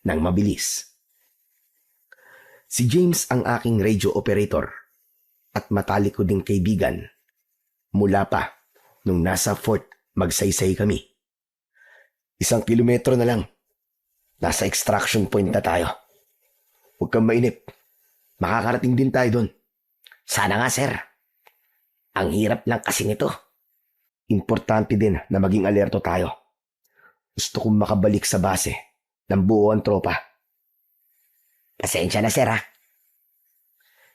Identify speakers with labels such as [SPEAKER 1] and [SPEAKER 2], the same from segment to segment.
[SPEAKER 1] ng mabilis. Si James ang aking radio operator at matalik ko ding kaibigan mula pa nung nasa Fort Magsaysay kami. 1 kilometro na lang. Nasa extraction point na tayo. Huwag kang mainip. Makakarating din tayo doon.
[SPEAKER 2] Sana nga, sir. Ang hirap lang kasi nito.
[SPEAKER 1] Importante din na maging alerto tayo. Gusto kong makabalik sa base ng buo ang tropa.
[SPEAKER 2] Pasensya na, sir, ha?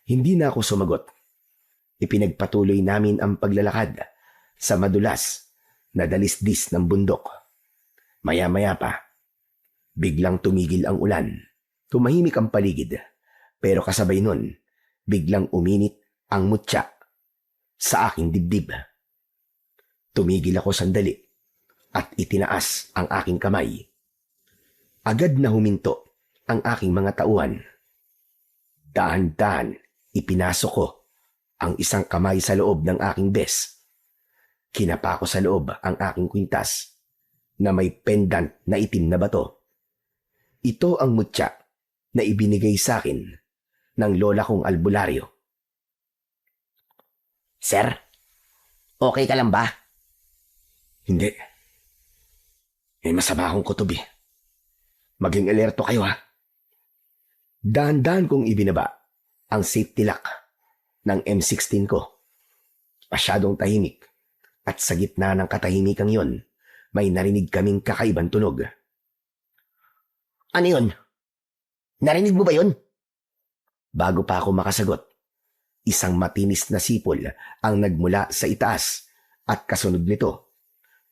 [SPEAKER 1] Hindi na ako sumagot. Ipinagpatuloy namin ang paglalakad sa madulas na dalisdis ng bundok. Maya-maya pa, biglang tumigil ang ulan. Tumahimik ang paligid. Pero kasabay nun, biglang uminit ang mutya sa aking dibdib. Tumigil ako sandali at itinaas ang aking kamay. Agad na huminto ang aking mga tauhan. Dahan-dahan ipinasok ko ang isang kamay sa loob ng aking bes. Kinapa ko sa loob ang aking kwintas na may pendant na itim na bato. Ito ang mutya na ibinigay sa akin ng lola kong albularyo.
[SPEAKER 2] Sir, okay ka lang ba?
[SPEAKER 1] Hindi. May masama akong kutob eh. Maging alerto kayo ha. Dahan-dahan kong ibinaba ang safety lock ng M16 ko. Masyadong tahimik at sa gitna ng katahimikan yon, may narinig kaming kakaibang tunog.
[SPEAKER 2] Ano yun? Narinig mo ba yun?
[SPEAKER 1] Bago pa ako makasagot, isang matinis na sipol ang nagmula sa itaas at kasunod nito,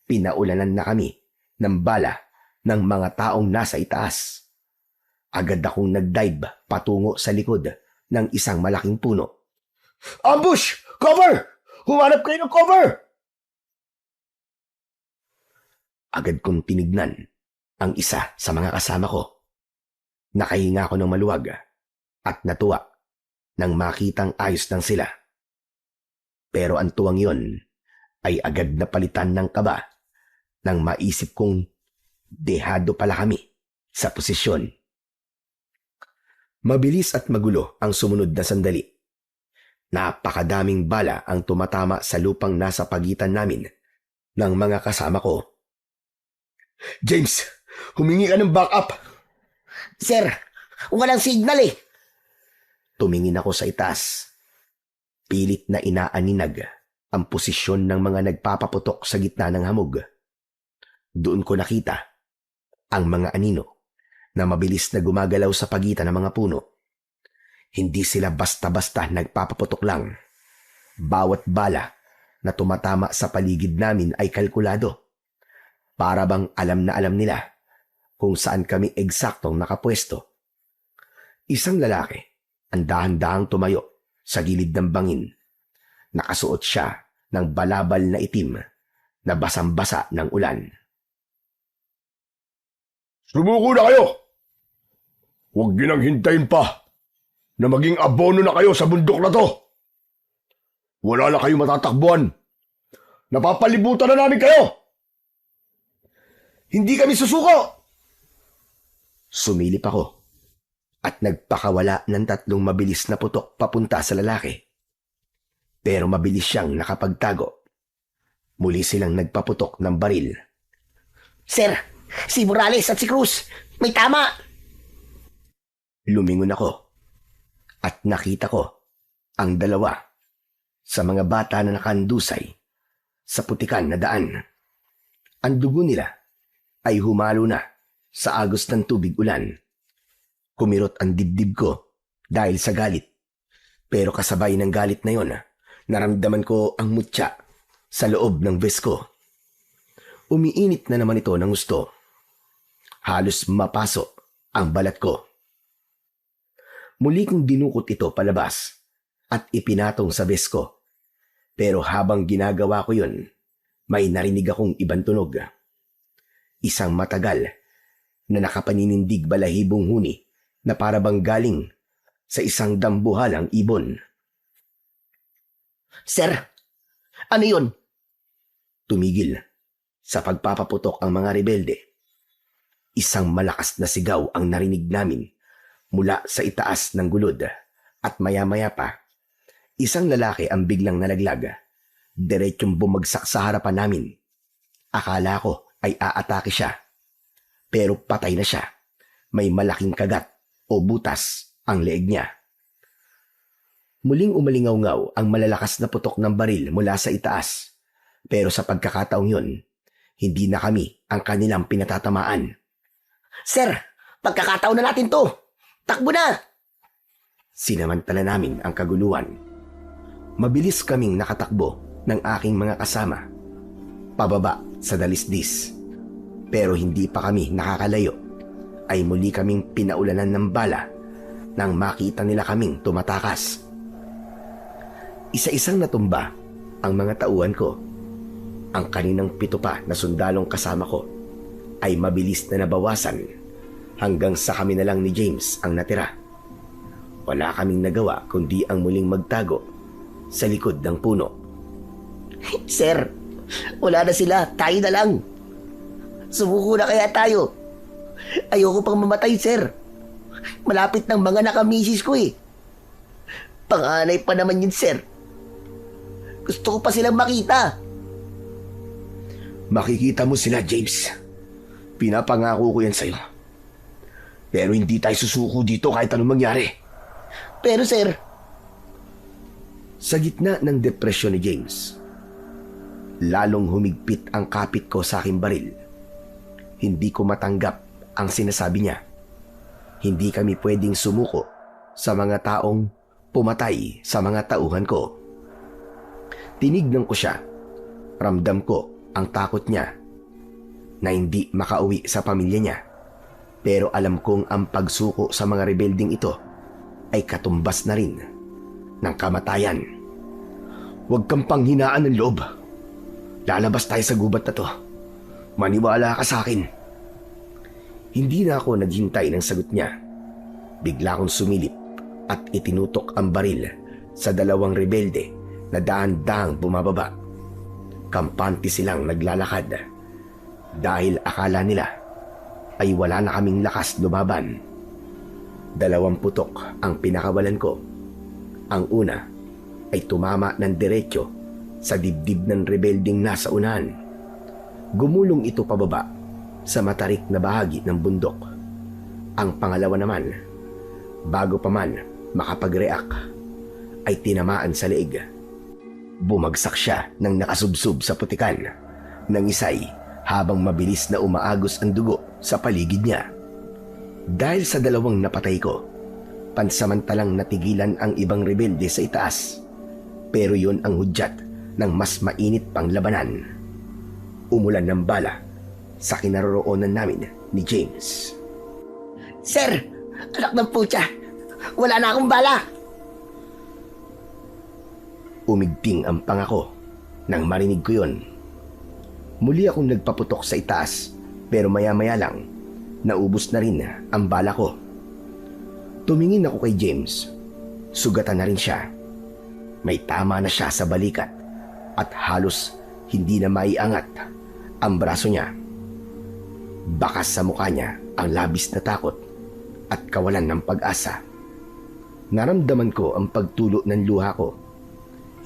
[SPEAKER 1] pinaulanan na kami ng bala ng mga taong nasa itaas. Agad akong nagdive patungo sa likod ng isang malaking puno. Ambush! Cover! Humanap kayo ng cover! Agad kong tinignan ang isa sa mga kasama ko. Nakahinga ako ng maluwag at natuwa nang makitang ayos lang sila. Pero ang tuwang yon ay agad na palitan ng kaba nang maisip kong dehado pala kami sa posisyon. Mabilis at magulo ang sumunod na sandali. Napakadaming bala ang tumatama sa lupang nasa pagitan namin ng mga kasama ko. James, humingi ka ng backup!
[SPEAKER 2] Sir, walang signal eh.
[SPEAKER 1] Tumingin ako sa itaas. Pilit na inaaninag ang posisyon ng mga nagpapaputok sa gitna ng hamog. Doon ko nakita ang mga anino na mabilis na gumagalaw sa pagitan ng mga puno. Hindi sila basta-basta nagpapaputok lang. Bawat bala na tumatama sa paligid namin ay kalkulado. Para bang alam na alam nila kung saan kami eksaktong nakapwesto. Isang lalaki ang dahan-dahang tumayo sa gilid ng bangin. Nakasuot siya ng balabal na itim na basang-basa ng ulan. Sumuko na kayo! Huwag ginang hintayin pa na maging abono na kayo sa bundok na to. Wala na kayo matatakbuhan. Napapalibutan na namin kayo! Hindi kami susuko! Sumilip ako at nagpakawala ng 3 mabilis na putok papunta sa lalaki. Pero mabilis siyang nakapagtago. Muli silang nagpaputok ng baril.
[SPEAKER 2] Sir, si Morales at si Cruz, may tama!
[SPEAKER 1] Lumingon ako at nakita ko ang dalawa sa mga bata na nakandusay sa putikan na daan. Ang dugo nila ay humalo na sa agos ng tubig ulan. Kumirot ang dibdib ko dahil sa galit. Pero kasabay ng galit na yon, naramdaman ko ang mutya sa loob ng vest ko. Umiinit na naman ito ng gusto. Halos mapaso ang balat ko. Muli kong dinukot ito palabas at ipinatong sa vest ko. Pero habang ginagawa ko yun, may narinig akong ibang tunog. Isang matagal na nakapaninindig balahibong huni na para bang galing sa isang dambuhalang ibon.
[SPEAKER 2] Sir, ano yun?
[SPEAKER 1] Tumigil sa pagpapaputok ang mga rebelde. Isang malakas na sigaw ang narinig namin mula sa itaas ng gulod at maya-maya pa, isang lalaki ang biglang nalaglag. Diretsyong bumagsak sa harapan namin. Akala ko ay aatake siya. Pero patay na siya. May malaking kagat o butas ang leeg niya. Muling umalingaw-ngaw ang malalakas na putok ng baril mula sa itaas. Pero sa pagkakataong yun, hindi na kami ang kanilang pinatatamaan.
[SPEAKER 2] Sir, pagkakataon na natin to. Takbo na!
[SPEAKER 1] Sinamantala namin ang kaguluhan. Mabilis kaming nakatakbo ng aking mga kasama pababa sa dalisdis. Pero hindi pa kami nakakalayo ay muli kaming pinaulanan ng bala nang makita nila kaming tumatakas. Isa-isang natumba ang mga tauhan ko. Ang kaninang 7 pa na sundalong kasama ko ay mabilis na nabawasan hanggang sa kami na lang ni James ang natira. Wala kaming nagawa kundi ang muling magtago sa likod ng puno.
[SPEAKER 2] Sir, wala na sila. Tayo na lang. Sumuko na kaya tayo. Ayoko pang mamatay, sir. Malapit ng mga nakamisis ko eh. Panganay pa naman yun, sir. Gusto ko pa silang makita.
[SPEAKER 1] Makikita mo sila, James. Pinapangako ko yan sa'yo. Pero hindi tayo susuko dito kahit anong mangyari.
[SPEAKER 2] Pero, sir,
[SPEAKER 1] sa gitna ng depresyon ni James, lalong humigpit ang kapit ko sa aking baril. Hindi ko matanggap ang sinasabi niya. Hindi kami pwedeng sumuko sa mga taong pumatay sa mga tauhan ko. Tinignan ko siya. Ramdam ko ang takot niya na hindi makauwi sa pamilya niya. Pero alam kong ang pagsuko sa mga rebelding ito ay katumbas na rin ng kamatayan. Huwag kang panghinaan ng loob. Lalabas tayo sa gubat na to. Maniwala ka sa akin. Hindi na ako naghintay ng sagot niya. Bigla akong sumilip at itinutok ang baril sa 2 rebelde na daan-daang bumababa. Kampante silang naglalakad dahil akala nila ay wala na kaming lakas lumaban. 2 putok ang pinakawalan ko. Ang una ay tumama ng diretsyo sa dibdib ng rebelding nasa unahan. Gumulong ito pababa sa matarik na bahagi ng bundok. Ang pangalawa naman, bago pa man makapag-react, ay tinamaan sa leeg. Bumagsak siya ng nakasubsob sa putikan ng isay habang mabilis na umaagos ang dugo sa paligid niya. Dahil sa 2 napatay ko, pansamantalang natigilan ang ibang rebelde sa itaas. Pero yun ang hudyat ng mas mainit pang labanan. Umulan ng bala sa kinaroroonan namin ni James.
[SPEAKER 2] Sir, anak ng putya. Wala na akong bala.
[SPEAKER 1] Umigting ang pangako nang marinig ko yun. Muli akong nagpaputok sa itaas pero maya-maya lang naubos na rin ang bala ko. Tumingin ako kay James. Sugatan na rin siya. May tama na siya sa balikat at halos hindi na maiangat ang braso niya. Bakas sa mukha niya ang labis na takot at kawalan ng pag-asa. Naramdaman ko ang pagtulo ng luha ko.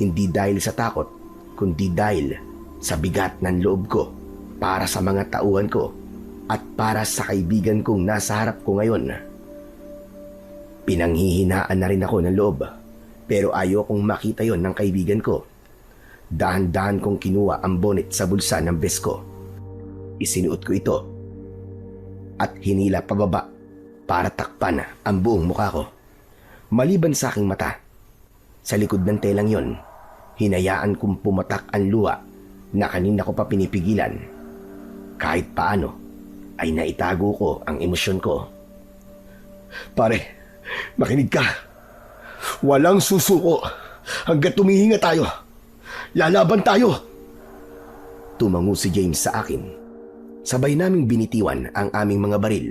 [SPEAKER 1] Hindi dahil sa takot, kundi dahil sa bigat ng loob ko para sa mga tauhan ko at para sa kaibigan kong nasa harap ko ngayon. Pinanghihinaan na rin ako ng loob, pero ayokong makita yon ng kaibigan ko. Dahan-dahan kong kinuha ang bonnet sa bulsa ng vest ko. Isinuot ko ito at hinila pababa para takpan ang buong mukha ko. Maliban sa aking mata, sa likod ng telang yon, hinayaan kong pumatak ang luha na kanina ko pa pinipigilan. Kahit paano, ay naitago ko ang emosyon ko. Pare, makinig ka. Walang susuko hanggat tumihinga tayo. Lalaban tayo. Tumango si James sa akin. Sabay naming binitiwan ang aming mga baril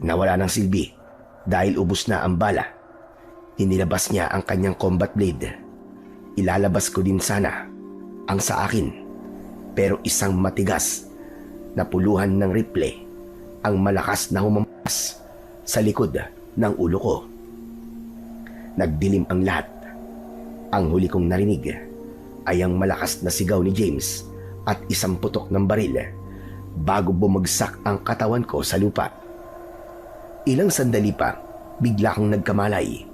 [SPEAKER 1] na wala ng silbi dahil ubos na ang bala. Inilabas niya ang kanyang combat blade. Ilalabas ko din sana ang sa akin, pero isang matigas na puluhan ng rifle ang malakas na humampas sa likod ng ulo ko. Nagdilim ang lahat. Ang huli kong narinig ay ang malakas na sigaw ni James at isang putok ng baril bago bumagsak ang katawan ko sa lupa. Ilang sandali pa, bigla kong nagkamalay.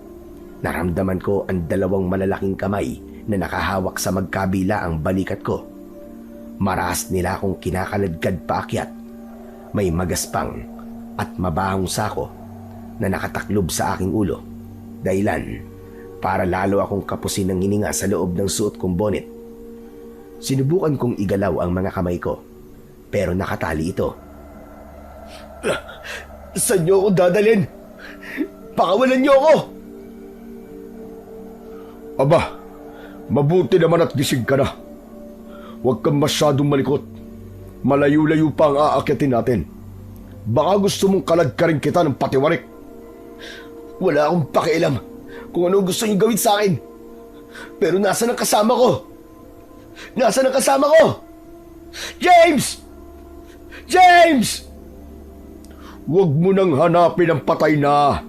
[SPEAKER 1] Naramdaman ko ang dalawang malalaking kamay na nakahawak sa magkabila ang balikat ko. Marahas nila akong kinakaladkad paakyat. May magaspang at mabahong sako na nakataklob sa aking ulo. Dahilan para lalo akong kapusin ng hininga sa loob ng suot kong bonnet. Sinubukan kong igalaw ang mga kamay ko, pero nakatali ito. Saan niyo ako dadalhin? Pakawalan niyo ako!
[SPEAKER 3] Aba, mabuti naman at gising ka na. Huwag kang masyadong malikot. Malayo-layo pa ang aakyatin natin. Baka gusto mong kaladkarin kita ng patiwarik.
[SPEAKER 1] Wala akong pakialam kung ano gusto niyo gawin sa akin. Pero nasaan ang kasama ko? Nasaan ang kasama ko? James! James!
[SPEAKER 3] Huwag mo nang hanapin ang patay na.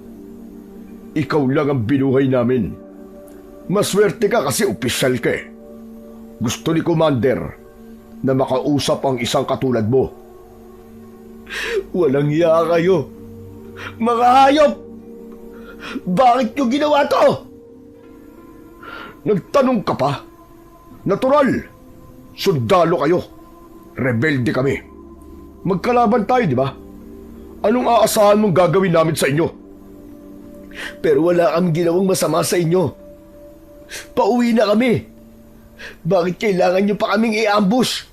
[SPEAKER 3] Ikaw lang ang binuhay namin. Maswerte ka kasi opisyal ka eh. Gusto ni Commander na makausap ang isang katulad mo.
[SPEAKER 1] Walang hiya kayo. Mga hayop! Bakit nyo ginawa to?
[SPEAKER 3] Nagtanong ka pa? Natural. Sundalo kayo. Rebelde kami. Magkalaban tayo, di ba? Anong aasahan mong gagawin namin sa inyo?
[SPEAKER 1] Pero wala kang ginawang masama sa inyo. Pauwi na kami. Bakit kailangan nyo pa kaming i-ambush?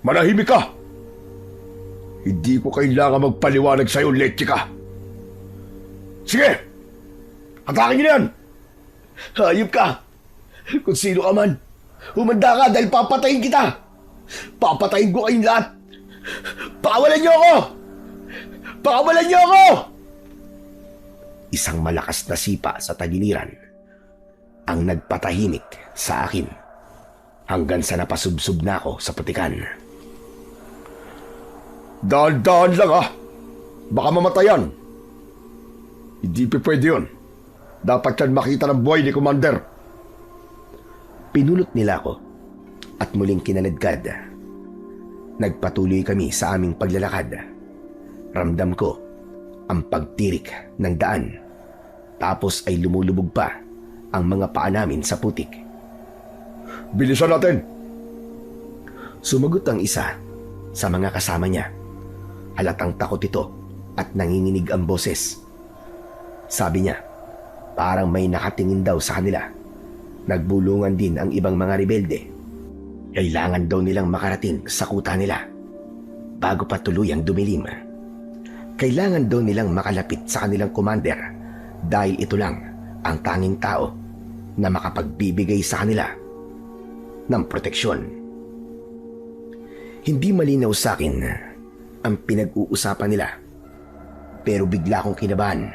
[SPEAKER 3] Manahimik ka! Hindi ko kailangan magpaliwanag sa'yo, Lechika. Sige! Atakin niyo na yan!
[SPEAKER 1] Hayop ka! Kung sino ka man, humanda ka dahil papatayin kita! Papatayin ko kayong lahat! Pakawalan niyo ako! Pakawalan niyo ako! Isang malakas na sipa sa tagiliran ang nagpatahimik sa akin hanggang sa napasubsob na ako sa putikan.
[SPEAKER 3] Dahan-dahan lang ha! Baka mamatayan. Hindi pwede yun. Dapat yan makita ng buhay ni Commander.
[SPEAKER 1] Pinulot nila ako at muling kinaladkad. Nagpatuloy kami sa aming paglalakad. Ramdam ko ang pagtirik ng daan. Tapos ay lumulubog pa ang mga paa namin sa putik.
[SPEAKER 3] Bilisan natin!
[SPEAKER 1] Sumagot ang isa sa mga kasama niya. Halatang takot ito at nanginginig ang boses. Sabi niya, parang may nakatingin daw sa kanila. Nagbulungan din ang ibang mga rebelde. Kailangan daw nilang makarating sa kuta nila bago pa tuluyang dumilim. Kailangan daw nilang makalapit sa kanilang commander dahil ito lang ang tanging tao na makapagbibigay sa kanila ng proteksyon. Hindi malinaw sa akin ang pinag-uusapan nila, pero bigla akong kinabahan.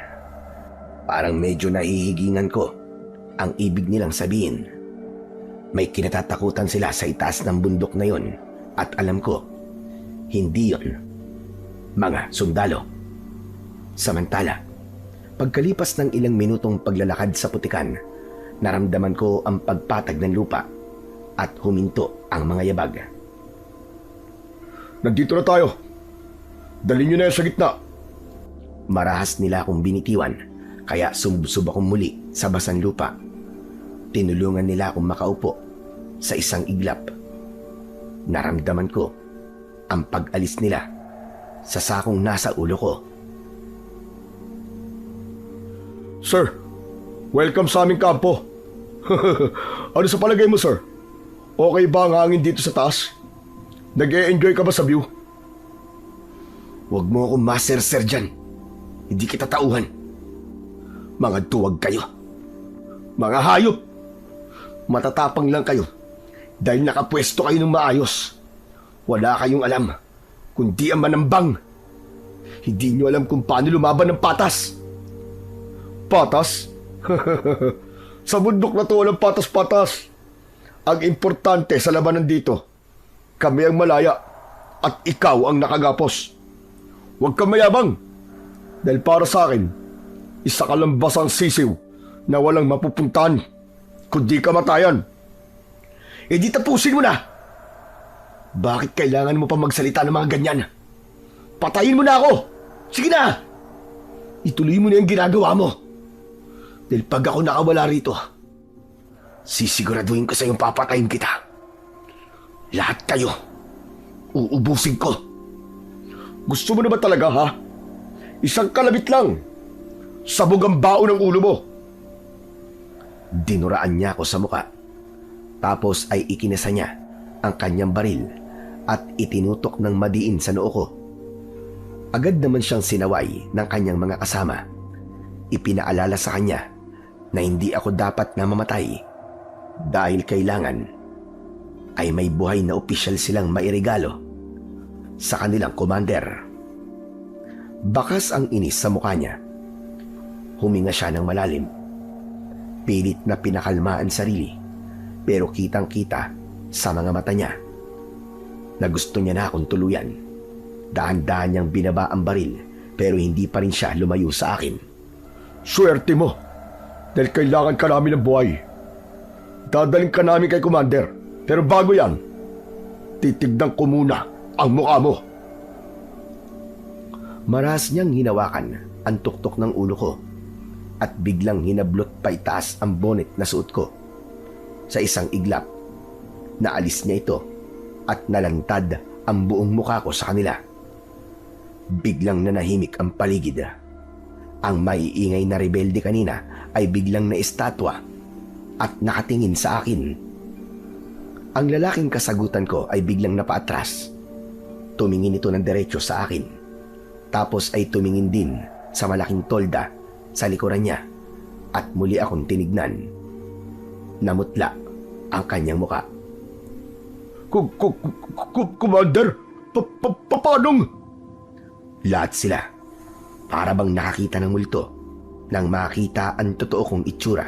[SPEAKER 1] Parang medyo nahihigingan ko ang ibig nilang sabihin. May kinatatakutan sila sa itaas ng bundok na yon at alam ko, hindi yon mga sundalo. Samantala, pagkalipas ng ilang minutong paglalakad sa putikan, naramdaman ko ang pagpatag ng lupa at huminto ang mga yabag.
[SPEAKER 3] Nandito na tayo. Dalhin nyo na yan sa gitna.
[SPEAKER 1] Marahas nila akong binitiwan, kaya sumubsob akong muli sa basang lupa. Tinulungan nila akong makaupo sa isang iglap. Naramdaman ko ang pag-alis nila sa sakong nasa ulo ko.
[SPEAKER 3] Sir, welcome sa aming kampo. Ano sa palagay mo, sir? Okay ba ang hangin dito sa taas? Nag-e-enjoy ka ba sa view?
[SPEAKER 1] Huwag mo akong maser-ser dyan. Hindi kita tauhan. Mga duwag kayo. Mga hayop. Matatapang lang kayo dahil nakapwesto kayo ng maayos. Wala kayong alam kundi ang manambang. Hindi nyo alam kung paano lumaban ng patas.
[SPEAKER 3] Patas? Sa bundok na to walang patas-patas. Ang importante sa labanan dito, kami ang malaya at ikaw ang nakagapos. Huwag kang mayabang. Dahil para sa akin, isa ka lang basang sisiw na walang mapupuntahan kundi kamatayan.
[SPEAKER 1] Eh di tapusin mo na! Bakit kailangan mo pa magsalita ng mga ganyan? Patayin mo na ako! Sige na! Ituloy mo na yung ginagawa mo. Dahil pag ako nakawala rito, sisiguraduhin ko sa iyong papatayin kita. Lahat kayo, uubusin ko.
[SPEAKER 3] Gusto mo na ba talaga, ha? Isang kalabit lang. Sabog ang baon ng ulo mo.
[SPEAKER 1] Dinuraan niya ako sa muka. Tapos ay ikinasa niya ang kanyang baril at itinutok ng madiin sa noo ko. Agad naman siyang sinaway ng kanyang mga kasama. Ipinaalala sa kanya na hindi ako dapat na mamatay dahil kailangan ay may buhay na opisyal silang mairegalo sa kanilang commander. Bakas ang inis sa mukha niya. Huminga siya ng malalim. Pilit na pinakalma ang sarili, pero kitang-kita sa mga mata niya na gusto niya na akong tuluyan. Dahan-dahan niyang binaba ang baril, pero hindi pa rin siya lumayo sa akin.
[SPEAKER 3] Swerte mo, dahil kailangan ka namin ng buhay. Dadaling ka namin kay Commander, pero bago yan, titignan ko muna ang mukha mo.
[SPEAKER 1] Maras niyang hinawakan ang tuktok ng ulo ko at biglang hinablot pa itaas ang bonnet na suot ko. Sa isang iglap, naalis niya ito at nalantad ang buong mukha ko sa kanila. Biglang nanahimik ang paligid. Ang maiingay na rebelde kanina ay biglang naistatwa at nakatingin sa akin. Ang lalaking kasagutan ko ay biglang napaatras. Tumingin ito ng diretso sa akin. Tapos ay tumingin din sa malaking tolda sa likuran niya at muli akong tinignan. Namutla ang kanyang muka.
[SPEAKER 3] Commander, paanong?
[SPEAKER 1] Lahat sila para bang nakakita ng multo nang makita ang totoo kong itsura.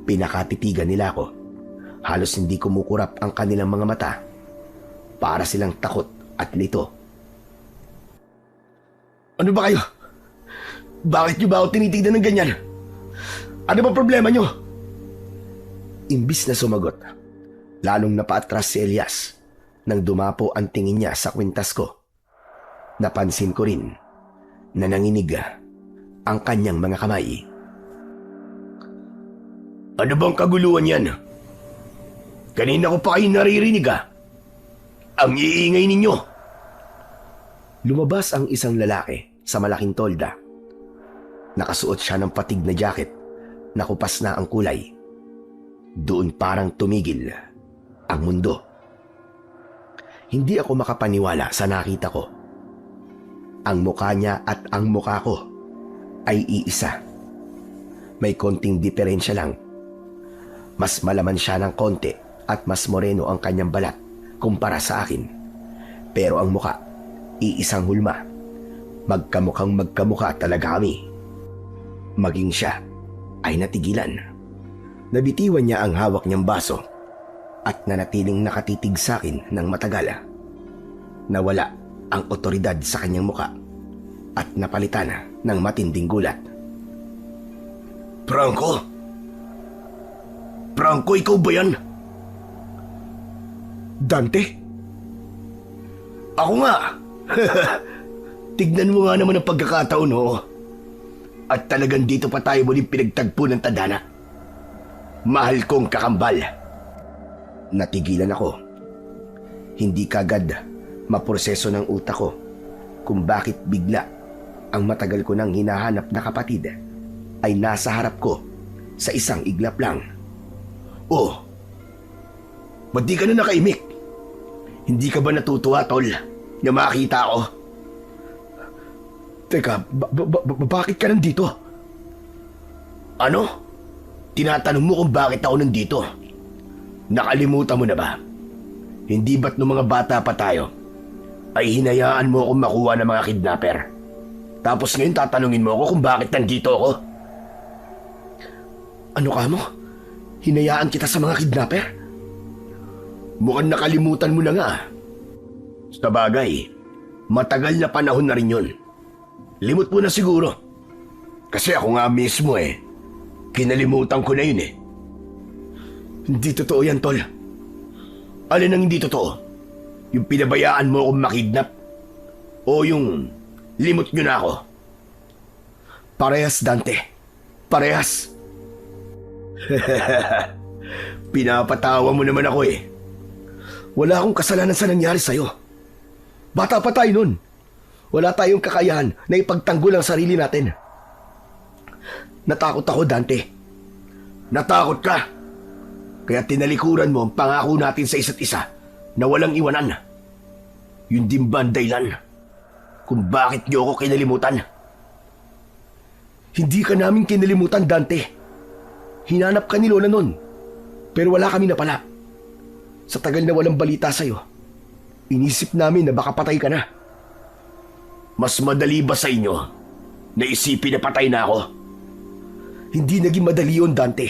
[SPEAKER 1] Pinakatitigan nila ako. Halos hindi kumukurap ang kanilang mga mata. Para silang takot at lito. Ano ba kayo? Bakit niyo ba ako tinitignan ng ganyan? Ano ba problema niyo? Imbis na sumagot, lalong napaatras si Elias nang dumapo ang tingin niya sa kwintas ko. Napansin ko rin na nanginig ang kanyang mga kamay. Ano bang kaguluhan yan? Kanina ko pa kayo naririnig Ang iingay ninyo. Lumabas ang isang lalaki sa malaking tolda. Nakasuot siya ng patig na jacket na kupas na ang kulay. Doon parang tumigil ang mundo. Hindi ako makapaniwala sa nakita ko. Ang mukha niya at ang mukha ko ay iisa. May konting diferensya lang. Mas malaman siya ng konti at mas moreno ang kanyang balat kumpara sa akin. Pero ang mukha, iisang hulma. Magkamukhang magkamukha talaga kami. Maging siya ay natigilan. Nabitiwan niya ang hawak niyang baso at nanatiling nakatitig sa akin ng matagal. Nawala ang otoridad sa kanyang muka at napalitan ng matinding gulat. Franco? Franco, ikaw ba yan? Dante? Ako nga. Tignan mo nga naman ang pagkakataon, At talagang dito pa tayo muling pinagtagpo ng tadhana. Mahal kong kakambal. Natigilan ako. Hindi kagad maproseso ng utak ko kung bakit bigla ang matagal ko nang hinahanap na kapatid ay nasa harap ko sa isang iglap lang. Oh, ba't di ka na nakaimik? Hindi ka ba natutuwa, tol, na makita ako? Teka, bakit ka nandito? Ano? Tinatanong mo kung bakit ako nandito? Nakalimutan mo na ba? Hindi ba't nung mga bata pa tayo ay hinayaan mo akong makuha ng mga kidnapper? Tapos ngayon tatanungin mo ako kung bakit nandito ako? Ano ka mo? Hinayaan kita sa mga kidnapper? Mukhang nakalimutan mo na nga. Sa bagay, Matagal na panahon na rin yun. Limot mo na siguro. Kasi ako nga mismo kinalimutan ko na yun eh. Hindi totoo yan, Tol. Alin ang hindi totoo? Yung pinabayaan mo akong makidnap? O yung limot nyo na ako? Parehas, Dante. Parehas. Pinapatawa mo naman ako eh. Wala akong kasalanan sa nangyari sa'yo. Bata pa tayo nun. Wala tayong kakayahan na ipagtanggol ang sarili natin. Natakot ako, Dante. Natakot ka. Kaya tinalikuran mo ang pangako natin sa isa't isa na walang iwanan. Yun din ba ang dahilan kung bakit niyo ako kinalimutan? Hindi ka namin kinalimutan, Dante. Hinanap ka ni Lola nun, pero wala kami napala. Sa tagal na walang balita sa'yo, inisip namin na baka patay ka na. Mas madali ba sa inyo na isipin na patay na ako? Hindi naging madali yun, Dante.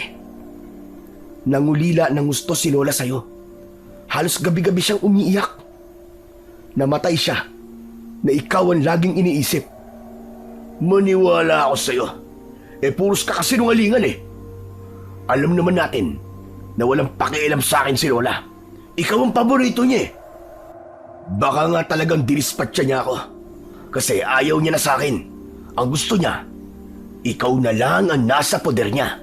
[SPEAKER 1] Nangulila ng gusto si Lola sa'yo. Halos gabi-gabi siyang umiiyak. Namatay siya na ikaw ang laging iniisip. Maniwala ako sa'yo. Puros ka kasinungalingan eh. Alam naman natin na walang pakialam sa akin si Lola. Ikaw ang paborito niya eh. Baka nga talagang dinispatcha niya ako. Kasi ayaw niya na sa akin. Ang gusto niya, ikaw na lang ang nasa poder niya.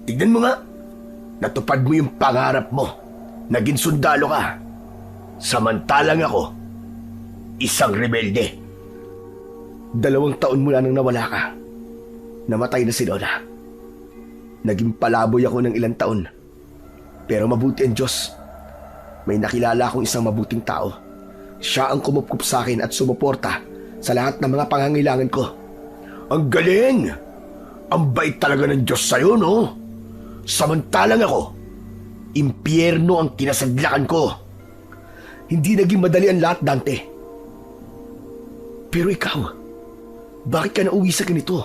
[SPEAKER 1] Tignan mo nga, natupad mo yung pangarap mo. Naging sundalo ka. Samantalang ako, isang rebelde. 2 taon mula nang nawala ka. Namatay na si Lola. Naging palaboy ako ng ilang taon. Pero mabuti ang Diyos. May nakilala akong isang mabuting tao. Siya ang kumupkup sa akin at sumuporta sa lahat ng mga pangangailangan ko. Ang galing! Ang bait talaga ng Diyos sa'yo, no? Samantalang ako, impyerno ang kinasadlakan ko. Hindi naging madali ang lahat, Dante. Pero ikaw, bakit ka nauwi sa ganito?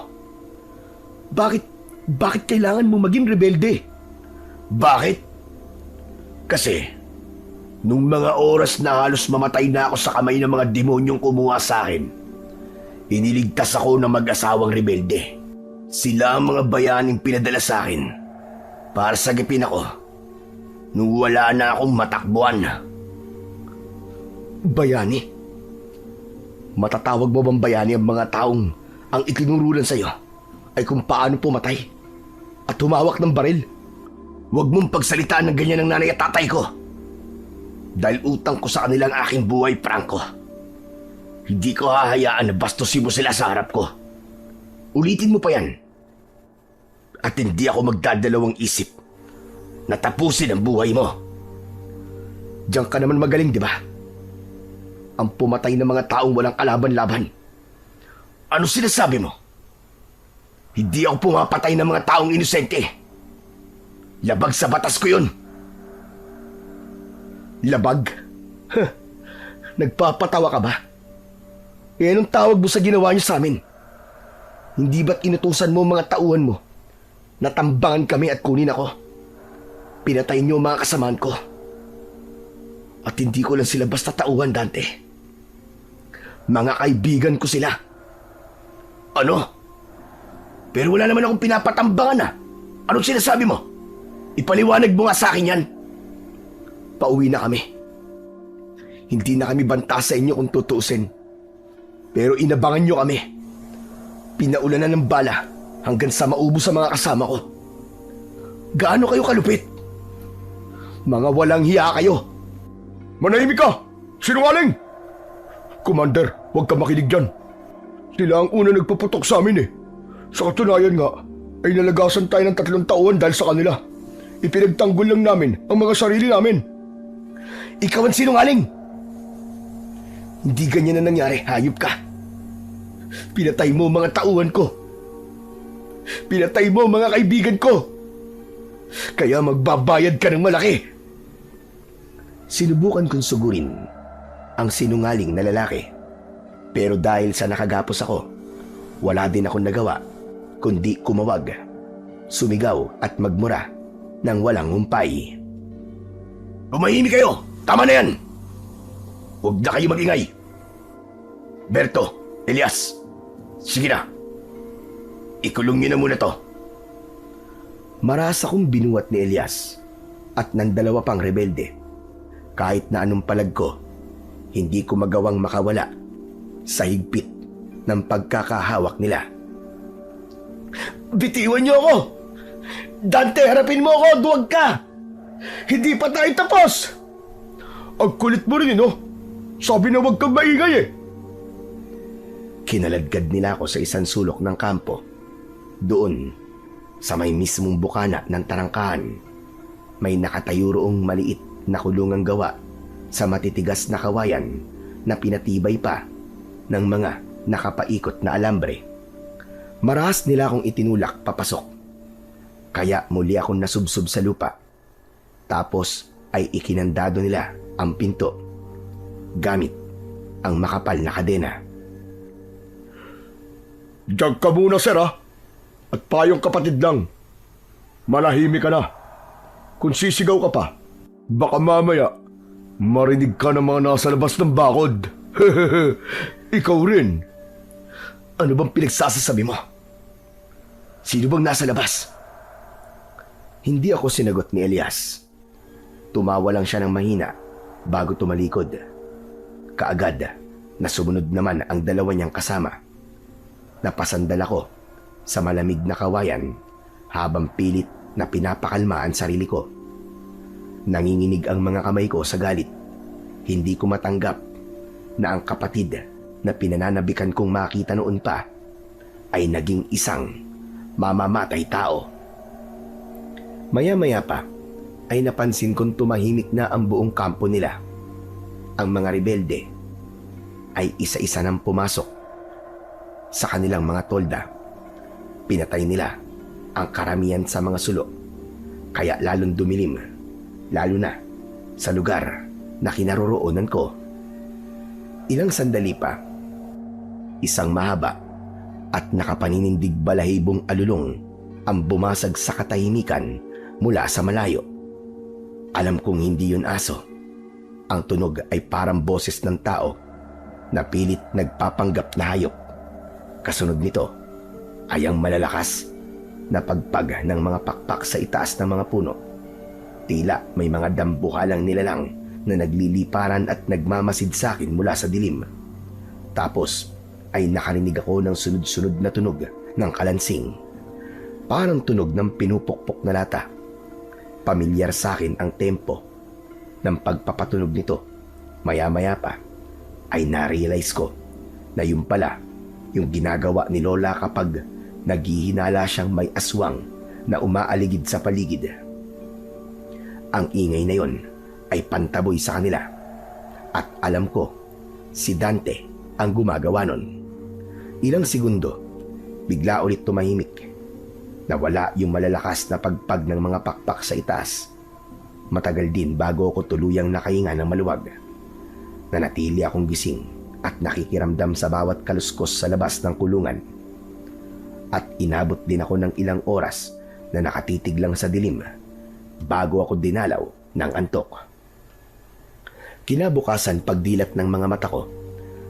[SPEAKER 1] Bakit kailangan mo maging rebelde? Bakit? Kasi, nung mga oras na halos mamatay na ako sa kamay ng mga demonyong kumuha sa akin, iniligtas ako ng mag-asawang rebelde. Sila ang mga bayaning pinadala sa akin para sagipin ako nung wala na akong matakbuhan. Bayani? Matatawag mo bang bayani ang mga taong ang itinurulan sa'yo ay kung paano pumatay at humawak ng baril? Huwag mong pagsalitaan ng ganyan ng nanay at tatay ko. Dahil utang ko sa kanila ang aking buhay, Franco. Hindi ko hahayaan na bastusin mo sila sa harap ko. Ulitin mo pa yan. At hindi ako magdadalawang isip na tapusin ang buhay mo. Diyan ka naman magaling, di ba? Ang pumatay ng mga taong walang kalaban-laban. Ano sinasabi mo? Hindi ako pumapatay ng mga taong inosente. Labag sa batas ko yun. Labag? Nagpapatawa ka ba? Anong tawag mo sa ginawa niyo sa amin? Hindi ba't inutusan mo mga tauhan mo? Natambangan kami at kunin ako. Pinatay niyo mga kasamaan ko. At hindi ko lang sila basta tauhan, Dante. Mga kaibigan ko sila. Ano? Pero wala naman akong pinapatambangan ah. Anong sinasabi mo? Ipaliwanag mo nga sa akin yan. Pauwi na kami. Hindi na kami banta sa inyo kung tutuusin. Pero inabangan nyo kami. Pinaulanan ng bala hanggang sa maubos sa mga kasama ko. Gaano kayo kalupit? Mga walang hiya kayo.
[SPEAKER 3] Manahimik ka! Sinungaling! Commander, huwag ka makinig dyan. Sila ang una nagpaputok sa amin eh. Sa katunayan nga, ay nalagasan tayo ng 3 taon dahil sa kanila. Ipinagtanggol lang namin ang mga sarili namin.
[SPEAKER 1] Ikaw ang sinungaling! Hindi ganyan na nangyari, hayop ka. Pinatay mo mga tauhan ko. Pinatay mo mga kaibigan ko. Kaya magbabayad ka ng malaki. Sinubukan kong sugurin ang sinungaling na lalaki. Pero dahil sa nakagapos ako, wala din akong nagawa kundi kumawag, sumigaw at magmura ng walang humpay. Tumahimik kayo! Tama na yan! Huwag na kayo magingay! Berto, Elias, sige na. Ikulong niyo na muna to. Marahas akong binuhat ni Elias at ng dalawa pang rebelde. Kahit na anong palag ko, hindi ko magawang makawala sa higpit ng pagkakahawak nila. Bitiwan niyo ako! Dante, harapin mo ako! Duwag ka! Hindi pa tayo tapos!
[SPEAKER 3] Ang kulit mo rin, no? Sabi na huwag kang maingay eh.
[SPEAKER 1] Kinaladkad nila ako sa isang sulok ng kampo. Doon, sa may mismong bukana ng tarangkahan, may nakatayo roong maliit na kulungang gawa sa matitigas na kawayan na pinatibay pa ng mga nakapaikot na alambre. Marahas nila akong itinulak papasok. Kaya muli akong nasubsob sa lupa. Tapos ay ikinandado nila ang pinto gamit ang makapal na kadena.
[SPEAKER 3] Diyan ka muna, sir, ha? At payong kapatid lang. Manahimik ka na. Kung sisigaw ka pa, baka mamaya marinig ka ng mga nasa labas ng bakod. Ikaw rin.
[SPEAKER 1] Ano bang pinagsasasabi mo? Sino bang nasa labas? Hindi ako sinagot ni Elias. Tumawa lang siya ng mahina bago tumalikod. Kaagad na sumunod naman ang dalawa niyang kasama. Napasandal ako sa malamig na kawayan habang pilit na pinapakalma ang sarili ko. Nanginginig ang mga kamay ko sa galit. Hindi ko matanggap na ang kapatid na pinananabikan kong makita noon pa ay naging isang mamamatay tao. Maya-maya pa ay napansin kong tumahimik na ang buong kampo nila. Ang mga rebelde ay isa-isa nang pumasok sa kanilang mga tolda. Pinatay nila ang karamihan sa mga sulo, kaya lalong dumilim, lalo na sa lugar na kinaroroonan ko. Ilang sandali pa, isang mahaba at nakapaninindig balahibong alulong ang bumasag sa katahimikan mula sa malayo. Alam kong hindi yun aso. Ang tunog ay parang boses ng tao na pilit nagpapanggap na hayop. Kasunod nito ay ang malalakas na pagpag ng mga pakpak sa itaas ng mga puno. Tila may mga dambuhalang nilalang na nagliliparan at nagmamasid sa akin mula sa dilim. Tapos ay nakarinig ako ng sunod-sunod na tunog ng kalansing. Parang tunog ng pinupukpok na lata. Pamilyar sa akin ang tempo ng pagpapatunog nito. Maya-maya pa ay narealize ko na yun pala yung ginagawa ni Lola kapag naghihinala siyang may aswang na umaaligid sa paligid. Ang ingay na yon ay pantaboy sa kanila at alam ko si Dante ang gumagawa nun. Ilang segundo, bigla ulit tumahimik. Nawala yung malalakas na pagpag ng mga pakpak sa itaas. Matagal din bago ako tuluyang nakahinga ng maluwag. Nanatili akong gising at nakikiramdam sa bawat kaluskos sa labas ng kulungan. At inabot din ako ng ilang oras na nakatitig lang sa dilim bago ako dinalaw ng antok. Kinabukasan pagdilat ng mga mata ko,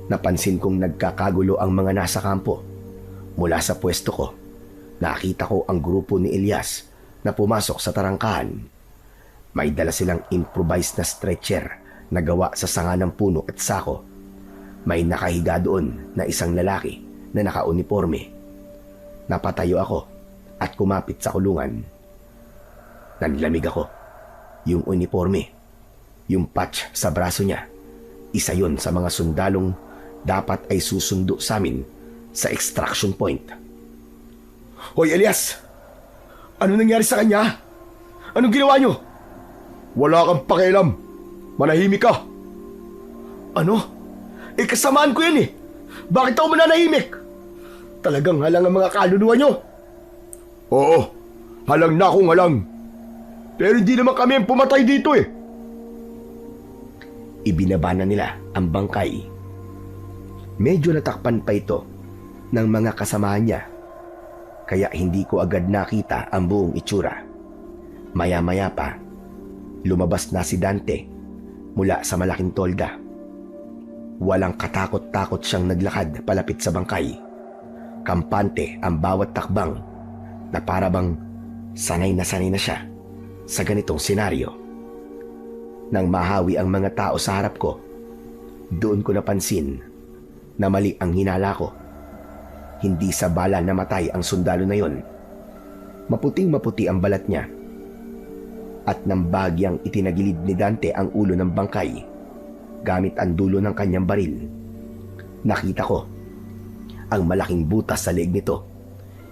[SPEAKER 1] napansin kong nagkakagulo ang mga nasa kampo. Mula sa pwesto ko, nakita ko ang grupo ni Elias na pumasok sa tarangkahan. May dala silang improvised na stretcher na gawa sa sanga ng puno at sako. May nakahiga doon na isang lalaki na nakauniforme. Napatayo ako at kumapit sa kulungan. Nanlamig ako. Yung uniforme, yung patch sa braso niya, isa yon sa mga sundalong dapat ay susundo sa amin sa extraction point. Hoy Elias! Ano nangyari sa kanya? Anong ginawa niyo?
[SPEAKER 3] Wala kang pakialam. Manahimik ka.
[SPEAKER 1] Ano? Kasamaan ko yan eh. Bakit ako mananahimik? Talagang halang ang mga kaluluwa niyo.
[SPEAKER 3] Oo, halang na akong halang. Pero hindi naman kami ang pumatay dito eh.
[SPEAKER 1] Ibinaba na nila ang bangkay. Medyo natakpan pa ito ng mga kasamahan niya, kaya hindi ko agad nakita ang buong itsura. Maya-maya pa, lumabas na si Dante mula sa malaking tolda. Walang katakot-takot siyang naglakad palapit sa bangkay. Kampante ang bawat takbang na para bang sanay na siya sa ganitong senaryo. Nang mahawi ang mga tao sa harap ko, doon ko napansin na mali ang hinala ko. Hindi sa bala namatay ang sundalo na yon. Maputing-maputi ang balat niya. At nang bagyang itinagilid ni Dante ang ulo ng bangkay gamit ang dulo ng kanyang baril, nakita ko ang malaking butas sa leeg nito.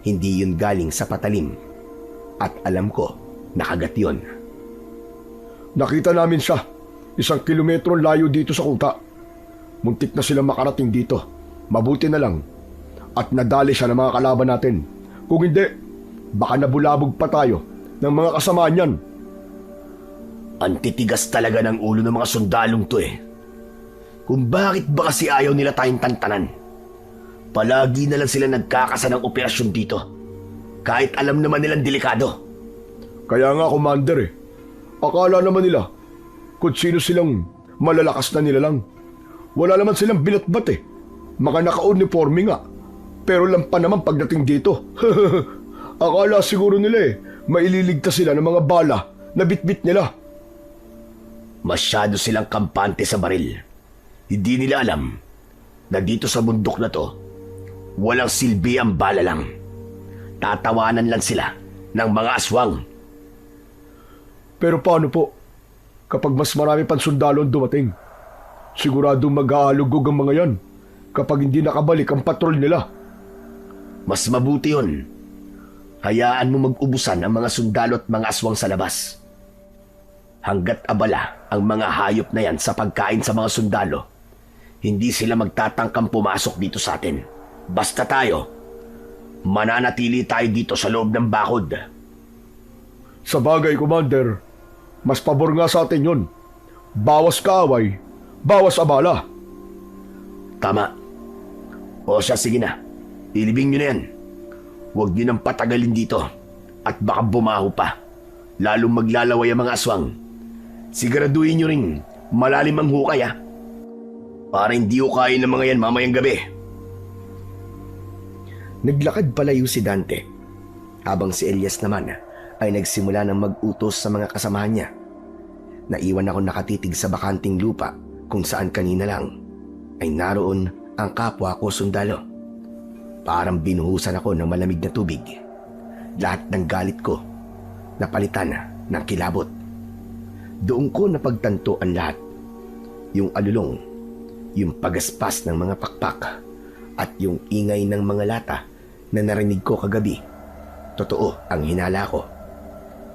[SPEAKER 1] Hindi yun galing sa patalim. At alam ko, nakagat yun.
[SPEAKER 3] Nakita namin siya. 1 kilometro layo dito sa kuta. Muntik na sila makarating dito. Mabuti na lang. At nadali siya ng mga kalaban natin. Kung hindi, baka nabulabog pa tayo ng mga kasama niyan.
[SPEAKER 1] Ang titigas talaga ng ulo ng mga sundalong to eh. Kung bakit ba kasi ayaw nila tayong tantanan. Palagi na lang sila nagkakasa ng operasyon dito. Kahit alam naman nilang delikado.
[SPEAKER 3] Kaya nga, Commander eh. Akala naman nila kung sino silang malalakas na nila lang. Wala naman silang binatbat eh. Mga naka-uniforme nga. Pero lampa naman pagdating dito. Akala siguro nila eh, maililigtas sila ng mga bala na bitbit nila.
[SPEAKER 1] Masyado silang kampante sa baril. Hindi nila alam na dito sa bundok na to, walang silbi ang bala lang. Tatawanan lang sila ng mga aswang.
[SPEAKER 3] Pero paano po kapag mas marami pang sundalo ang dumating? Sigurado mag-aalugog ang mga yan kapag hindi nakabalik ang patrol nila.
[SPEAKER 1] Mas mabuti yun. Hayaan mo mag-ubusan ang mga sundalo at mga aswang sa labas. Hanggat abala ang mga hayop na yan sa pagkain sa mga sundalo, hindi sila magtatangkang pumasok dito sa atin. Basta tayo, mananatili tayo dito sa loob ng bakod.
[SPEAKER 3] Sa bagay, Commander, mas pabor nga sa atin yun. Bawas kaaway, bawas abala.
[SPEAKER 1] Tama. O siya, sige na. Ilibing nyo na yan. Huwag nyo nang patagalin dito at baka bumaho pa. Lalong maglalaway ang mga aswang. Siguraduhin nyo ring malalim ang hukay para hindi hukayin ng mga yan mamayang gabi. Naglakad palayo si Dante habang si Elias naman ay nagsimula ng mag-utos sa mga kasamahan niya. Naiwan ako nakatitig sa bakanting lupa kung saan kanina lang ay naroon ang kapwa ko sundalo. Parang binuhusan ako ng malamig na tubig. Lahat ng galit ko napalitan ng kilabot. Doon ko napagtanto ang lahat. Yung alulong, yung pagaspas ng mga pakpak, at yung ingay ng mga lata na narinig ko kagabi. Totoo ang hinala ko.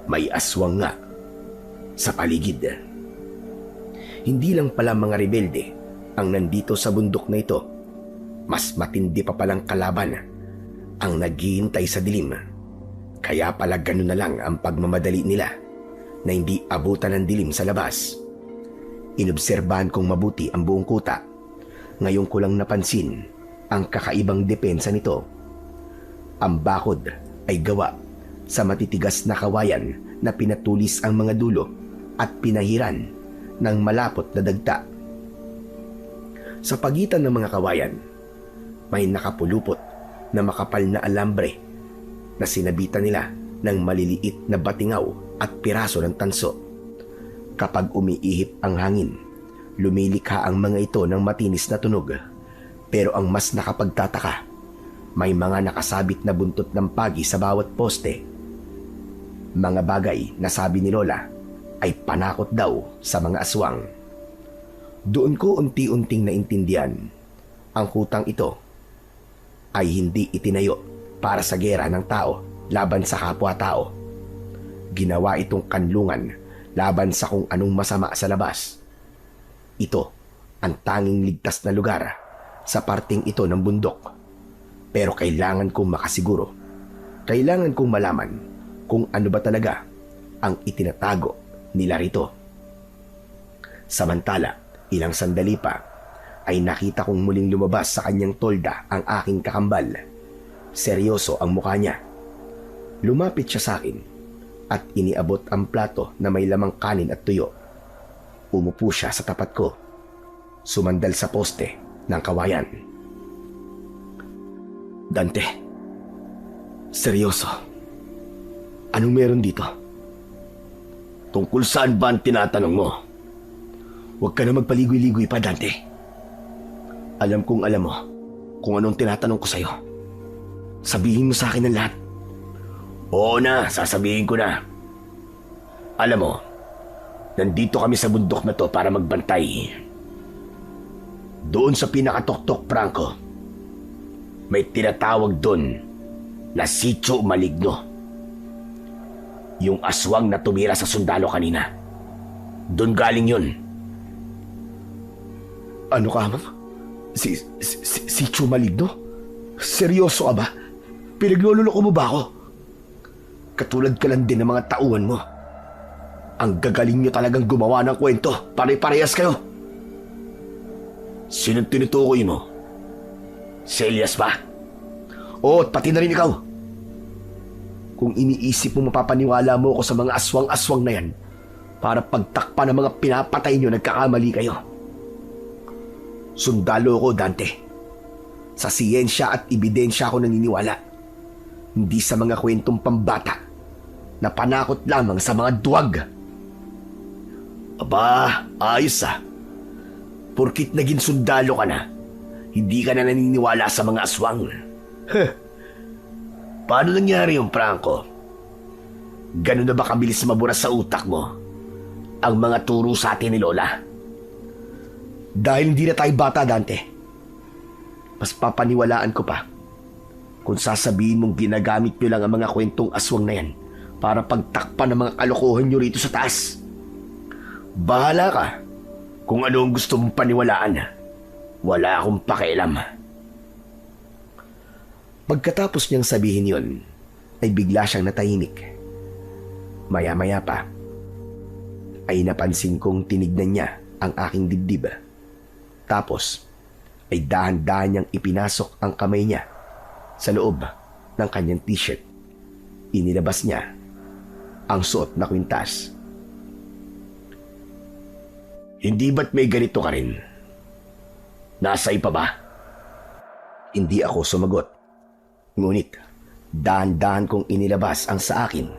[SPEAKER 1] May aswang nga sa paligid. Hindi lang pala mga rebelde ang nandito sa bundok na ito. Mas matindi pa palang kalaban ang naghihintay sa dilim. Kaya pala ganun na lang ang pagmamadali nila na hindi abutan ng dilim sa labas. Inobserbahan kong mabuti ang buong kuta. Ngayon ko lang napansin ang kakaibang depensa nito. Ang bakod ay gawa sa matitigas na kawayan na pinatulis ang mga dulo at pinahiran ng malapot na dagta. Sa pagitan ng mga kawayan, may nakapulupot na makapal na alambre na sinabitan nila ng maliliit na batingaw at piraso ng tanso. Kapag umiihip ang hangin, lumilikha ang mga ito ng matinis na tunog. Pero ang mas nakapagtataka, may mga nakasabit na buntot ng pagi sa bawat poste. Mga bagay na sabi ni Lola ay panakot daw sa mga aswang. Doon ko unti-unting naintindihan, ang kutang ito ay hindi itinayo para sa gera ng tao laban sa kapwa-tao. Ginawa itong kanlungan laban sa kung anong masama sa labas. Ito ang tanging ligtas na lugar sa parting ito ng bundok. Pero kailangan kong makasiguro. Kailangan kong malaman kung ano ba talaga ang itinatago nila rito. Samantala, ilang sandali pa ay nakita kong muling lumabas sa kanyang tolda ang aking kakambal. Seryoso ang mukha niya. Lumapit siya sa akin at iniabot ang plato na may lamang kanin at tuyo. Umupo siya sa tapat ko. sumandal sa poste ng kawayan. Dante, seryoso. Anong meron dito?
[SPEAKER 3] Tungkol saan ba ang tinatanong mo?
[SPEAKER 1] Huwag ka na magpaligoy-ligoy pa, Dante. Alam kong alam mo kung anong tinatanong ko sa'yo. Sabihin mo sa akin ang lahat.
[SPEAKER 3] Oo na, sasabihin ko na. Alam mo, nandito kami sa bundok na to para magbantay. Doon sa pinakatuktok, Franco, may tinatawag doon na Sitio Maligno. Yung aswang na tumira sa sundalo kanina. Doon galing yun.
[SPEAKER 1] Ano ka, ma'am? Si Maligno? Seryoso ka ba? Pinaglululoko mo ba ako? Katulad ka lang din ng mga tauhan mo. Ang gagaling nyo talagang gumawa ng kwento. Pare-parehas kayo.
[SPEAKER 3] Sinong tinutukoy mo? Si Elias ba?
[SPEAKER 1] Oo, at pati na rin ikaw. Kung iniisip mo mapapaniwala mo ako sa mga aswang-aswang na yan, para pagtakpan ng mga pinapatay nyo, nagkakamali kayo. Sundalo ko, Dante. Sa siyensya at ebidensya ako naniniwala. Hindi sa mga kwentong pambata na panakot lamang sa mga duwag.
[SPEAKER 3] Aba, ayos ah. Porkit naging sundalo ka na, hindi ka na naniniwala sa mga aswang. Paano nangyari yung Franco? Ganun na ba kabilis mabura sa utak mo ang mga turo sa atin ni Lola?
[SPEAKER 1] Dahil hindi na tayo bata, Dante. Mas papaniwalaan ko pa kung sasabihin mong ginagamit nyo lang ang mga kwentong aswang na yan para pagtakpan ng mga kalokohan nyo rito sa taas.
[SPEAKER 3] Bahala ka kung ano ang gusto mong paniwalaan. Wala akong pakialam.
[SPEAKER 1] Pagkatapos niyang sabihin yon, ay bigla siyang natahimik. Maya-maya pa, ay napansin kong tinignan niya ang aking dibdib. Tapos, ay dahan-dahan niyang ipinasok ang kamay niya sa loob ng kanyang t-shirt. Inilabas niya ang suot na kwintas.
[SPEAKER 3] Hindi ba't may ganito ka rin? Nasa iba ba?
[SPEAKER 1] Hindi ako sumagot. Ngunit, dahan-dahan kong inilabas ang sa akin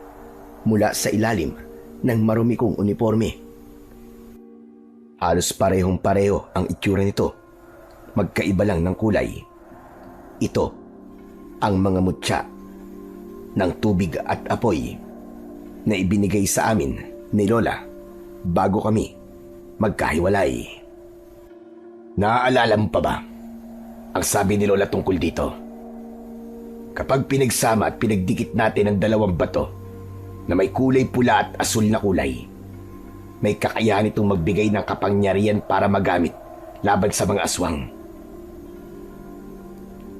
[SPEAKER 1] mula sa ilalim ng marumi kong uniforme. Halos parehong-pareho ang itsura nito. Magkaiba lang ng kulay. Ito ang mga mutya ng tubig at apoy na ibinigay sa amin ni Lola bago kami magkahiwalay.
[SPEAKER 3] Naaalala mo pa ba ang sabi ni Lola tungkol dito? Kapag pinagsama at pinagdikit natin ang dalawang bato na may kulay pula at asul na kulay, may kakayahan itong magbigay ng kapangyarihan para magamit laban sa mga aswang.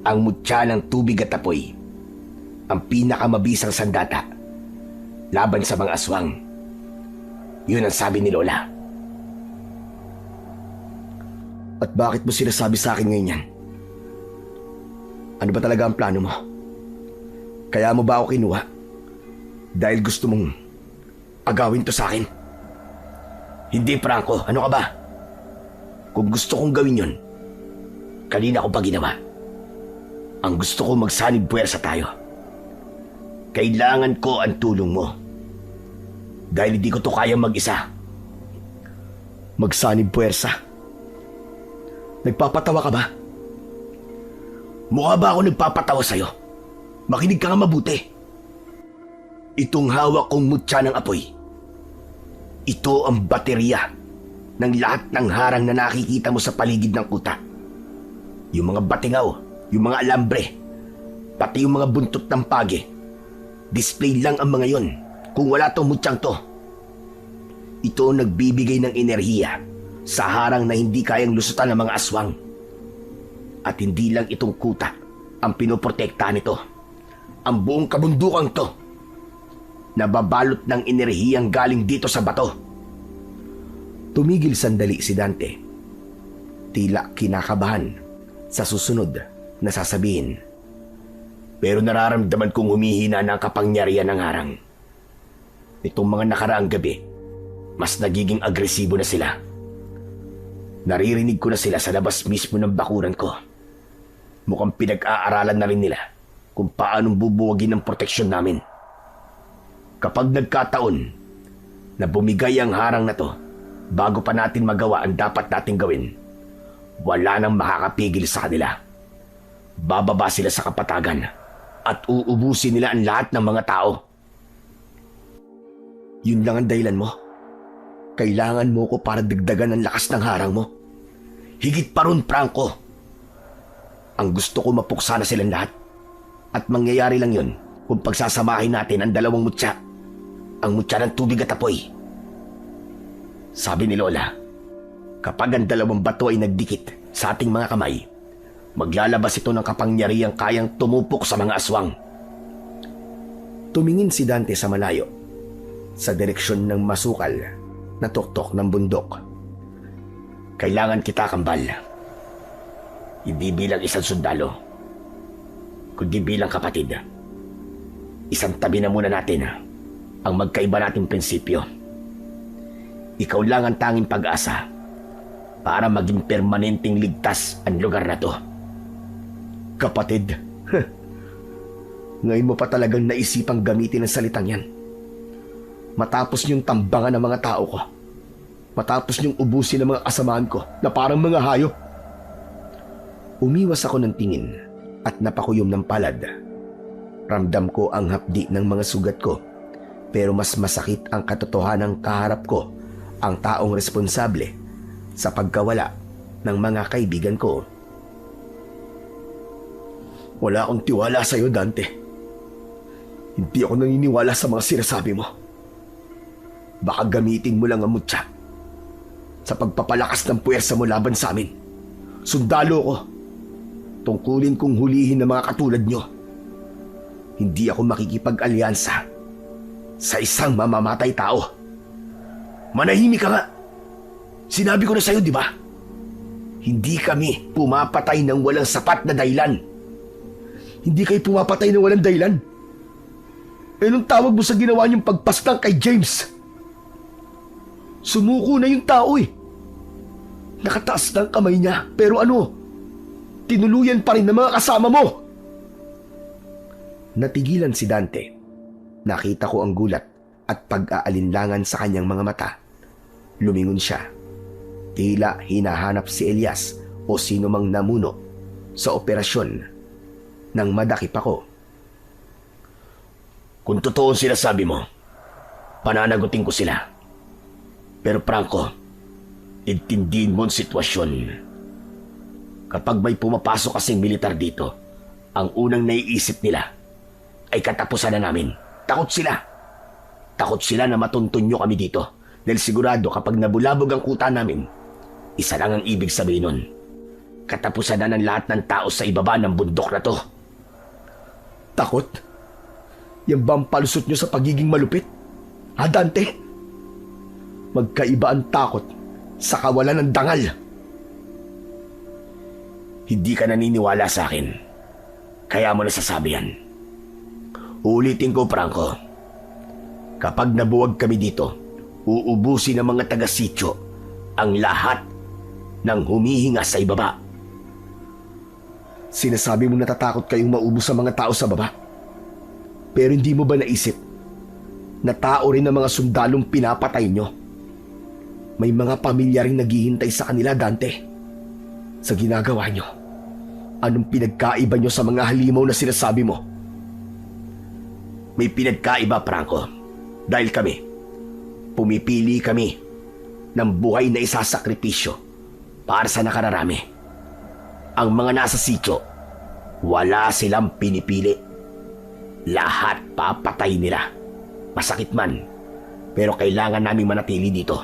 [SPEAKER 3] Ang mutya ng tubig at apoy, ang pinakamabisang sandata laban sa mga aswang. Yun ang sabi ni Lola.
[SPEAKER 1] At bakit mo sinasabi sa akin ngayon yan? Ano ba talaga ang plano mo? Kaya mo ba ako kinuha? Dahil gusto mong agawin to sa akin?
[SPEAKER 3] Hindi, Franco. Ano ka ba? Kung gusto kong gawin yun, kanina ko pa ginawa. Ang gusto ko magsanib puwersa tayo. Kailangan ko ang tulong mo. Dahil hindi ko to kayang mag-isa.
[SPEAKER 1] Magsanib puwersa? Nagpapatawa ka ba?
[SPEAKER 3] Mukha ba ako nagpapatawa sa'yo? Makinig ka nga mabuti. Itong hawak kong mutya ng apoy, ito ang baterya ng lahat ng harang na nakikita mo sa paligid ng kuta. Yung mga batingaw, yung mga alambre, pati yung mga buntot ng page. Display lang ang mga yon kung wala tong mutyang to. Ito ang nagbibigay ng enerhiya sa harang na hindi kayang lusutan ng mga aswang. At hindi lang itong kuta ang pinoprotektahan nito. Ang buong kabundukang to nababalot ng enerhiyang galing dito sa bato.
[SPEAKER 1] Tumigil sandali si Dante. Tila kinakabahan sa susunod na sasabihin.
[SPEAKER 3] Pero nararamdaman kong humihina ng kapangyarihan ng harang. Itong mga nakaraang gabi, mas nagiging agresibo na sila.
[SPEAKER 1] Naririnig ko na sila sa labas mismo ng bakuran ko. Mukhang pinag-aaralan na rin nila kung paanong bubuwagin ang proteksyon namin. Kapag nagkataon na bumigay ang harang na to bago pa natin magawa ang dapat nating gawin, wala nang makakapigil sa kanila. Bababa sila sa kapatagan at uubusin nila ang lahat ng mga tao. Yun lang ang dahilan mo. Kailangan mo ko para dagdagan ang lakas ng harang mo. Higit pa ron, Franco. Ang gusto ko mapuksa na silang lahat. At mangyayari lang yun kung pagsasamahin natin ang dalawang mutya. Ang mutya ng tubig at apoy. Sabi ni Lola, kapag ang dalawang bato ay nagdikit sa ating mga kamay, maglalabas ito ng kapangyarihang kayang tumupok sa mga aswang. Tumingin si Dante sa malayo, sa direksyon ng masukal na tuktok ng bundok. Kailangan kita, Kambal. Hindi bilang isang sundalo, kundi bilang kapatid. Isang tabi na muna natin ang magkaiba nating prinsipyo. Ikaw lang ang tanging pag-asa para maging permanenteng ligtas ang lugar na to. Kapatid, ngayon mo pa talagang naisipang gamitin ang salitang yan. Matapos niyong tambangan ng mga tao ko. Matapos niyong ubusin ng mga kasamahan ko na parang mga hayop. Umiwas ako ng tingin at napakuyom ng palad. Ramdam ko ang hapdi ng mga sugat ko, pero mas masakit ang katotohanang kaharap ko ang taong responsable sa pagkawala ng mga kaibigan ko. Wala akong tiwala sa iyo, Dante. Hindi ako naniniwala sa mga sinasabi mo. Baka gamitin mo lang ang mutya sa pagpapalakas ng puwersa mo laban sa amin. Sundalo ko. Tungkulin kong hulihin ng mga katulad nyo. Hindi ako makikipag-alyansa sa isang mamamatay tao. Manahimik ka nga. Sinabi ko na sa'yo, di ba? Hindi kami pumapatay ng walang sapat na dahilan. Hindi kayo pumapatay ng walang dahilan. Eh, anong tawag mo sa ginawa niyong pagpastang kay James? Sumuko na yung tao eh. Nakataas na ang kamay niya, pero ano? Tinuluyan pa rin ng mga kasama mo. Natigilan si Dante. Nakita ko ang gulat at pag-aalinlangan sa kanyang mga mata. Lumingon siya. Tila hinahanap si Elias o sino mang namuno sa operasyon nang madakip ako. Kung totoo ang sinasabi mo, pananagutin ko sila. Pero Franco, intindihin mo ang sitwasyon. Kapag may pumapasok kasing militar dito, ang unang naiisip nila ay katapusan na namin. Takot sila. Takot sila na matuntunyo kami dito. Dahil sigurado kapag nabulabog ang kuta namin, isa lang ang ibig sabihin nun. Katapusan na ng lahat ng tao sa ibaba ng bundok na to. Takot? Yan ba ang palusot nyo sa pagiging malupit? Ha, Dante? Magkaiba ang takot sa kawalan ng dangal. Hindi ka naniniwala sa akin. Kaya mo nasasabi yan. Ulitin ko, Franco. Kapag nabuwag kami dito, uubusin ng mga taga-sityo ang lahat ng humihinga sa ibaba. Sinasabi mo natatakot kayong maubos ang mga tao sa baba. Pero hindi mo ba naisip na tao rin ang mga sundalong pinapatay nyo? May mga pamilya rin naghihintay sa kanila, Dante. Sa ginagawa nyo, anong pinagkaiba nyo sa mga halimaw na sinasabi mo? May pinagkaiba, Franco. Dahil pumipili kami ng buhay na isasakripisyo para sa nakararami. Ang mga nasa sityo, wala silang pinipili. Lahat papatay nila. Masakit man, pero kailangan naming manatili dito.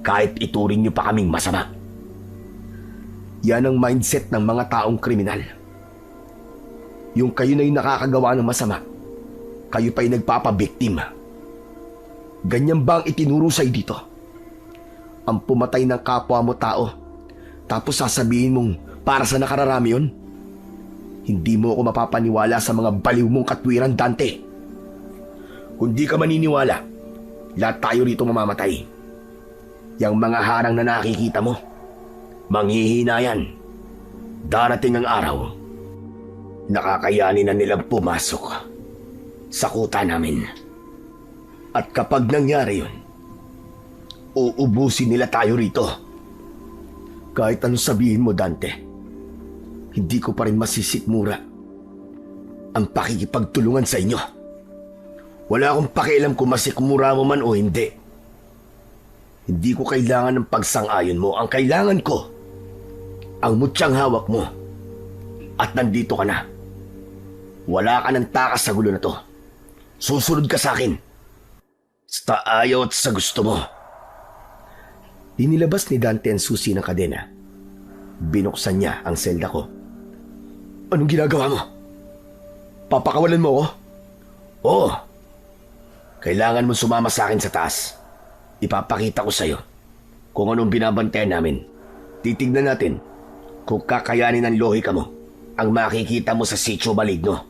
[SPEAKER 1] Kahit ituring niyo pa kaming masama. Yan ang mindset ng mga taong kriminal. Yung kayo na yung nakakagawa ng masama, kayo pa'y nagpapabiktima. Ganyan ba ang itinuro sa'yo dito? Ang pumatay ng kapwa mo tao, tapos sasabihin mong para sa nakararami yun? Hindi mo ako mapapaniwala sa mga baliw mong katwiran, Dante. Kung di ka maniniwala, lahat tayo rito mamamatay. Yang mga harang na nakikita mo, manghihina yan. Darating ang araw, nakakayanin na nilang pumasok sa kuta namin. At kapag nangyari yun, uubusin nila tayo rito. Kahit anong sabihin mo, Dante, hindi ko pa rin masisikmura ang pakikipagtulungan sa inyo. Wala akong pakialam kung masikmura mo man o hindi. Hindi ko kailangan ng pagsang-ayon mo. Ang kailangan ko, ang mutyang hawak mo. At nandito ka na. Wala ka ng takas sa gulo na to. Susunod ka sa akin. Sa ayaw at sa gusto mo. Inilabas ni Dante ang susi ng kadena. Binuksan niya ang selda ko. Anong ginagawa mo? Papakawalan mo ako? Oo. Kailangan mo sumama sa akin sa taas. Ipapakita ko sa'yo kung anong binabantayan namin. Titignan natin kung kakayanin ng lohika mo ang makikita mo sa Sitio Maligno.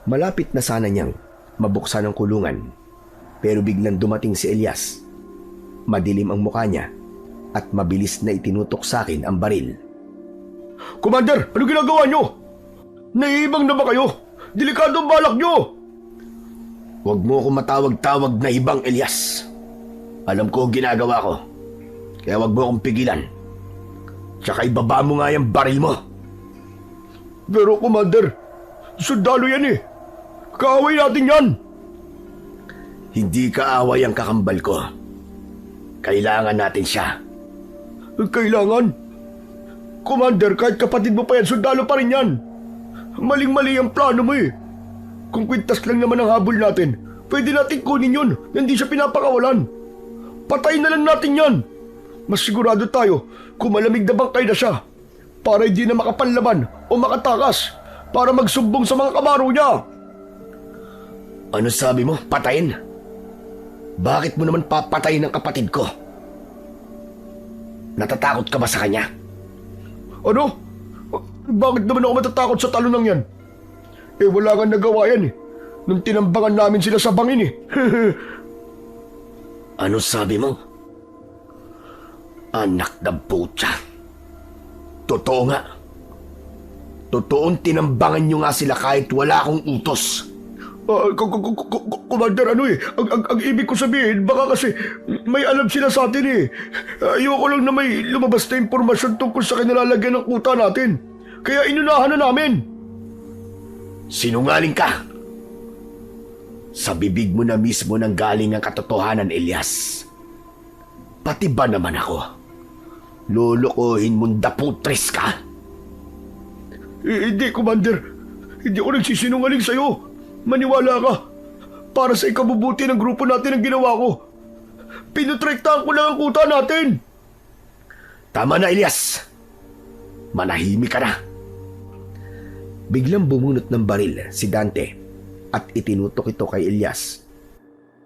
[SPEAKER 1] Malapit na sana niyang mabuksan ang kulungan, pero biglang dumating si Elias. Madilim ang mukha niya at mabilis na itinutok sa akin ang baril. Commander, ano ginagawa niyo? Naiibang na ba kayo? Delikado ang balak niyo! Huwag mo akong matawag-tawag na ibang, Elias. Alam ko ang ginagawa ko. Kaya huwag mo akong pigilan. Tsaka ibaba mo nga yung baril mo. Pero, Commander, sundalo yan eh. Kaaway natin yan. Hindi kaaway ang kakambal ko. Kailangan natin siya. Kailangan? Commander, kahit kapatid mo pa yan, sundalo pa rin yan. Maling-mali ang plano mo eh. Kung kwintas lang naman ang habol natin, pwede natin kunin yun. Hindi siya pinapakawalan. Patayin na lang natin yan. Mas sigurado tayo kung malamig na bangkay na siya. Para hindi na makapanlaban o makatakas. Para magsumbong sa mga kamaro niya. Ano sabi mo? Patayin? Bakit mo naman papatayin ang kapatid ko? Natatakot ka ba sa kanya? Ano? Bakit naman ako matatakot sa talonang yan? Eh wala kang nagawa yan eh. Nung tinambangan namin sila sa bangin eh. Ano sabi mo? Anak na putya. Totoo nga. Totoong tinambangan nyo nga sila kahit wala akong utos. Commander, ano eh, ang ibig ko sabihin, baka kasi may alam sila sa atin eh. Ayoko lang na may lumabas na impormasyon tungkol sa kinalalagyan ng kuta natin. Kaya inunahan na namin. Sinungaling ka. Sa bibig mo na mismo nang galing ang katotohanan, Elias. Pati ba naman ako? Lolokohin mong daputres ka? Hindi, Commander. Hindi ako nagsisinungaling sa'yo. Maniwala ka. Para sa ikabubuti ng grupo natin ang ginawa ko. Pinutrektahan ko lang ang kuta natin. Tama na, Elias. Manahimik ka na. Biglang bumunot ng baril si Dante at itinutok ito kay Elias.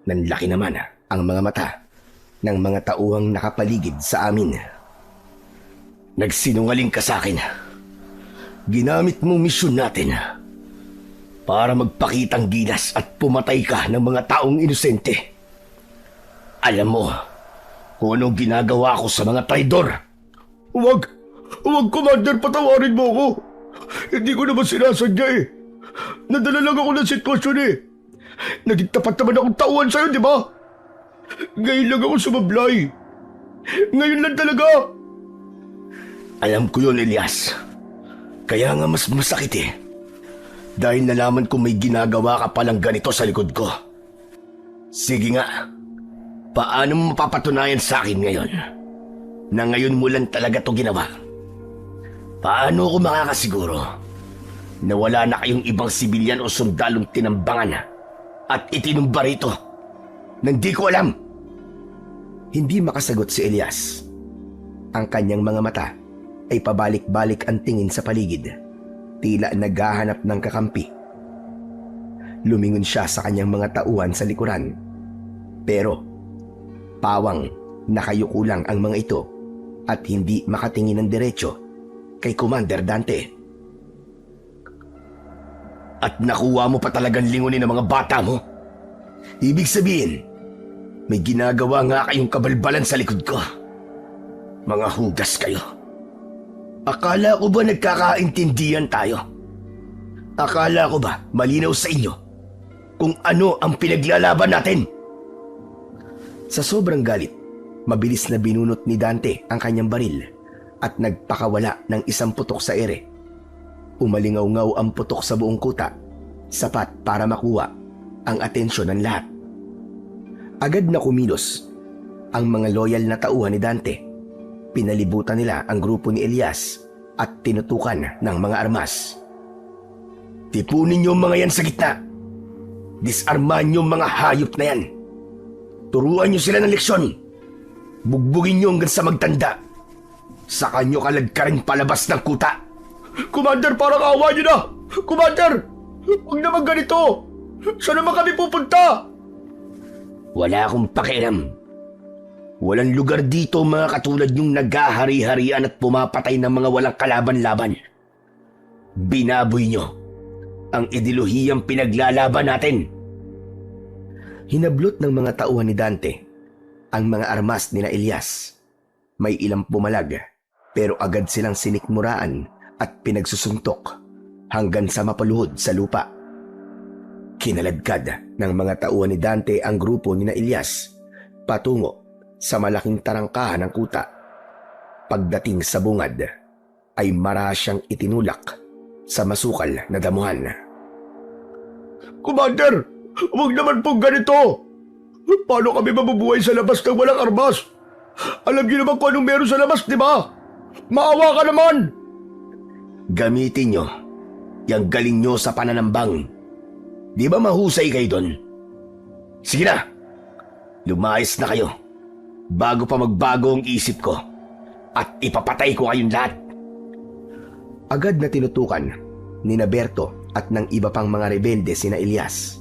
[SPEAKER 1] Nanlaki naman ang mga mata ng mga tauhang nakapaligid sa amin. Nagsinungaling ka sa akin. Ginamit mo misyon natin para magpakitang gilas at pumatay ka ng mga taong inosente. Alam mo kung anong ginagawa ko sa mga traidor. Huwag, Commander, patawarin mo ako. Hindi ko naman sinasadya eh. Nadala lang ako ng sitwasyon eh. Naging tapat naman akong tauhan sa'yo, di ba? Ngayon lang ako sumablay. Ngayon lang talaga. Alam ko yun, Elias. Kaya nga mas masakit eh. Dahil nalaman ko may ginagawa ka palang ganito sa likod ko. Sige nga. Paano mo mapapatunayan sa akin ngayon na ngayon mo lang talaga to ginawa? Paano ko makakasiguro na wala na kayong ibang sibilyan o sundalong tinambangan at itinumba rito na hindi ko alam? Hindi makasagot si Elias. Ang kanyang mga mata ay pabalik-balik ang tingin sa paligid, tila naghahanap ng kakampi. Lumingon siya sa kanyang mga tauhan sa likuran. Pero pawang nakayuko lang ang mga ito at hindi makatingin ng diretso kay Commander Dante. At nakuha mo pa talagang lingunin ng mga bata mo? Ibig sabihin, May ginagawa nga kayong kabalbalan sa likod ko. Mga hugas kayo. Akala ko ba nagkakaintindihan tayo? Akala ko ba malinaw sa inyo kung ano ang pinaglalaban natin? Sa sobrang galit, mabilis na binunot ni Dante ang kanyang baril at nagpakawala ng isang putok sa ere. Umalingaw-ngaw ang putok sa buong kuta, sapat para makuha ang atensyon ng lahat. Agad na kumilos ang mga loyal na tauhan ni Dante. Pinalibutan nila ang grupo ni Elias at tinutukan ng mga armas. Tipunin niyo mga yan sa gitna. Disarmahan niyo mga hayop na yan. Turuan niyo sila ng leksyon. Bugbugin niyo hanggang sa magtanda. Saka niyo kalagkaring palabas ng kuta.
[SPEAKER 3] Commander, parang awa niyo na! Commander! Huwag naman ganito! Saan naman kami pupunta?
[SPEAKER 1] Wala akong pakialam. Walang lugar dito mga katulad yung naghahari-harian at pumapatay ng mga walang kalaban-laban. Binaboy nyo ang ideolohiyang pinaglalaban natin. Hinablot ng mga tauhan ni Dante ang mga armas nina Elias. May ilang pumalag pero agad silang sinikmuraan at pinagsusuntok hanggang sa mapaluhod sa lupa. Kinaladkad ng mga tauhan ni Dante ang grupo ni Elias patungo sa malaking tarangkahan ng kuta. Pagdating sa bungad ay marasyang itinulak sa masukal na damuhan.
[SPEAKER 3] Commander, huwag naman pong ganito! Paano kami mabubuhay sa labas ng walang armas? Alam niyo naman kung anong meron sa labas, di ba? Maawa ka naman!
[SPEAKER 1] Gamitin nyo yung galing nyo sa pananambang. Di ba mahusay kayo doon? Sige na, lumayas na kayo bago pa magbago ang isip ko at ipapatay ko kayong lahat. Agad na tinutukan ni Berto at ng iba pang mga rebelde sina Elias.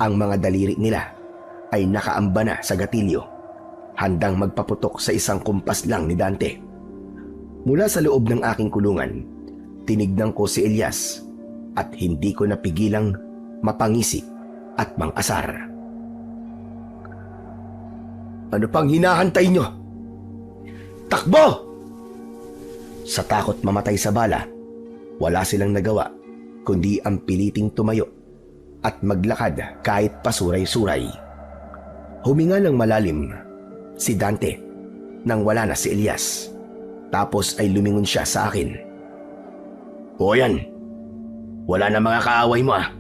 [SPEAKER 1] Ang mga daliri nila ay nakaamba na sa gatilyo, handang magpaputok sa isang kumpas lang ni Dante. Mula sa loob ng aking kulungan, tinignan ko si Elias at hindi ko napigilang mapangisi at mang-asar. Ano pang hinahantay nyo? Takbo! Sa takot mamatay sa bala, wala silang nagawa kundi ang piliting tumayo at maglakad kahit pasuray-suray. Huminga ng malalim si Dante nang wala na si Elias. Tapos ay lumingon siya sa akin. O yan, wala na mga kaaway mo ah.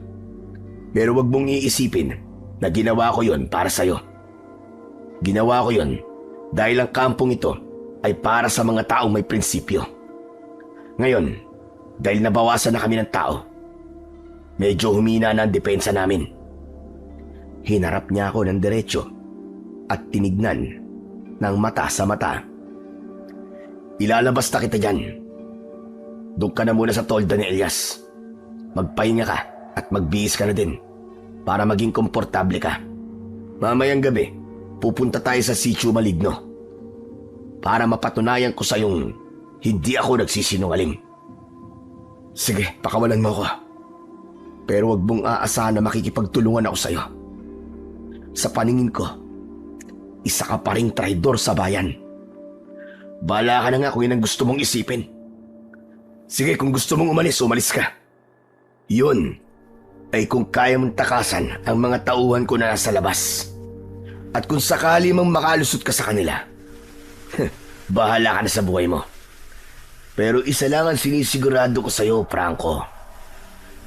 [SPEAKER 1] Pero wag mong iisipin na ginawa ko yon para sa'yo. Ginawa ko yon dahil ang kampong ito ay para sa mga taong may prinsipyo. Ngayon, dahil nabawasan na kami ng tao, medyo humina na ang depensa namin. Hinarap niya ako ng diretsyo at tinignan ng mata sa mata. Ilalabas na kita dyan. Doon ka na muna sa tolda ni Elias. Magpahinga ka at magbihis ka na din para maging komportable ka. Mamayang gabi, pupunta tayo sa Sitio Maligno para mapatunayan ko sa yung hindi ako nagsisinungaling. Sige, pakawalan mo ako. Pero wag mong aasahan na makikipagtulungan ako sa'yo. Sa paningin ko, isa ka pa ring traidor sa bayan. Bahala ka na nga kung yun ang gusto mong isipin. Sige, kung gusto mong umalis, umalis ka. Yun ay kung kaya mong takasan ang mga tauhan ko na nasa labas. At kung sakali mang makalusot ka sa kanila, bahala ka na sa buhay mo. Pero isa lang ang sinisigurado ko sa'yo, Franco.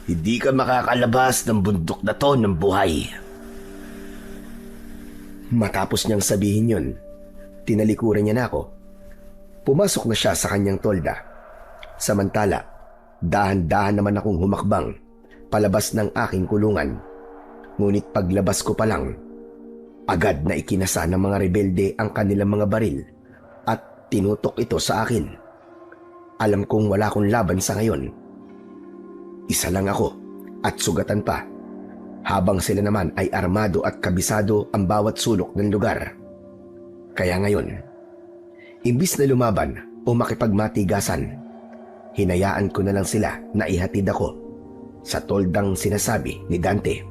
[SPEAKER 1] Hindi ka makakalabas ng bundok na to ng buhay. Matapos niyang sabihin yun, tinalikuran niya na ako. Pumasok na siya sa kanyang tolda. Samantala, dahan-dahan naman akong humakbang palabas ng aking kulungan. Ngunit paglabas ko pa lang, agad na ikinasa ng mga rebelde ang kanilang mga baril at tinutok ito sa akin. Alam kong wala akong laban sa ngayon. Isa lang ako at sugatan pa, habang sila naman ay armado at kabisado ang bawat sulok ng lugar. Kaya ngayon, imbis na lumaban o makipagmatigasan, hinayaan ko na lang sila na ihatid ako sa toldang sinasabi ni Dante.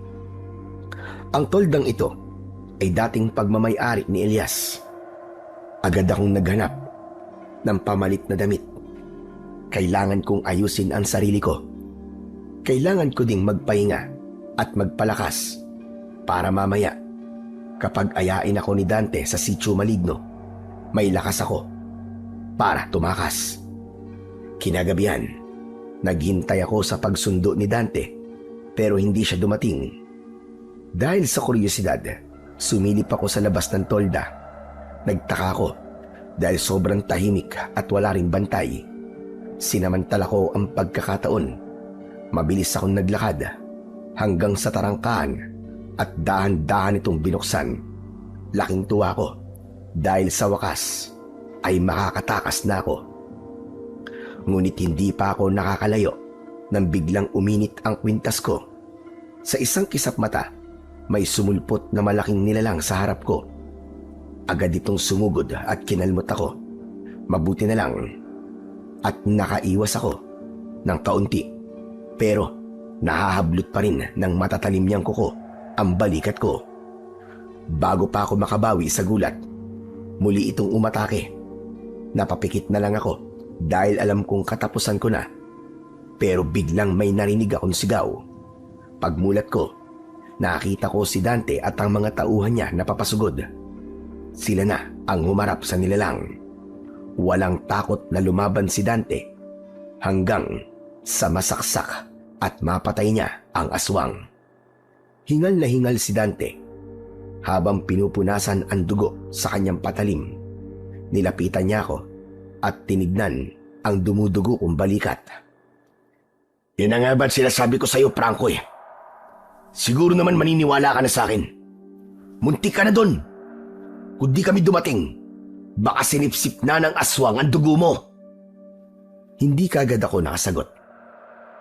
[SPEAKER 1] Ang toldang ito ay dating pagmamay-ari ni Elias. Agad akong naghanap ng pamalit na damit. Kailangan kong ayusin ang sarili ko. Kailangan ko ding magpahinga at magpalakas para mamaya kapag ayain ako ni Dante sa Sitio Maligno, may lakas ako para tumakas. Kinagabihan, naghintay ako sa pagsundo ni Dante pero hindi siya dumating. Dahil sa kuryosidad, sumilip ako sa labas ng tolda. Nagtaka ako dahil sobrang tahimik at wala ring bantay. Sinamantala ko ang pagkakataon. Mabilis akong naglakad hanggang sa tarangkahan at dahan-dahan itong binuksan. Laking tuwa ko dahil sa wakas ay makakatakas na ako. Ngunit hindi pa ako nakakalayo nang biglang uminit ang kwintas ko. Sa isang kisap mata, may sumulpot na malaking nilalang sa harap ko. Agad itong sumugod at kinalmot ako. Mabuti na lang at nakaiwas ako ng kaunti. Pero nahahablot pa rin ng matatalim niyang kuko ang balikat ko. Bago pa ako makabawi sa gulat, muli itong umatake. Napapikit na lang ako dahil alam kong katapusan ko na. Pero biglang may narinig akong sigaw. Pagmulat ko, nakita ko si Dante at ang mga tauhan niya na papasugod. Sila na ang humarap sa nilalang. Walang takot na lumaban si Dante hanggang sa masaksak at mapatay niya ang aswang. Hingal na hingal si Dante habang pinupunasan ang dugo sa kanyang patalim. Nilapitan niya ako at tinignan ang dumudugo kong balikat. Yun na nga ba't sinasabi ko sa'yo, Franco eh. Siguro naman maniniwala ka na sa akin. Muntik ka na doon. Kung di kami dumating, baka sinipsip na ng aswang ang dugo mo. Hindi kagad ako nakasagot.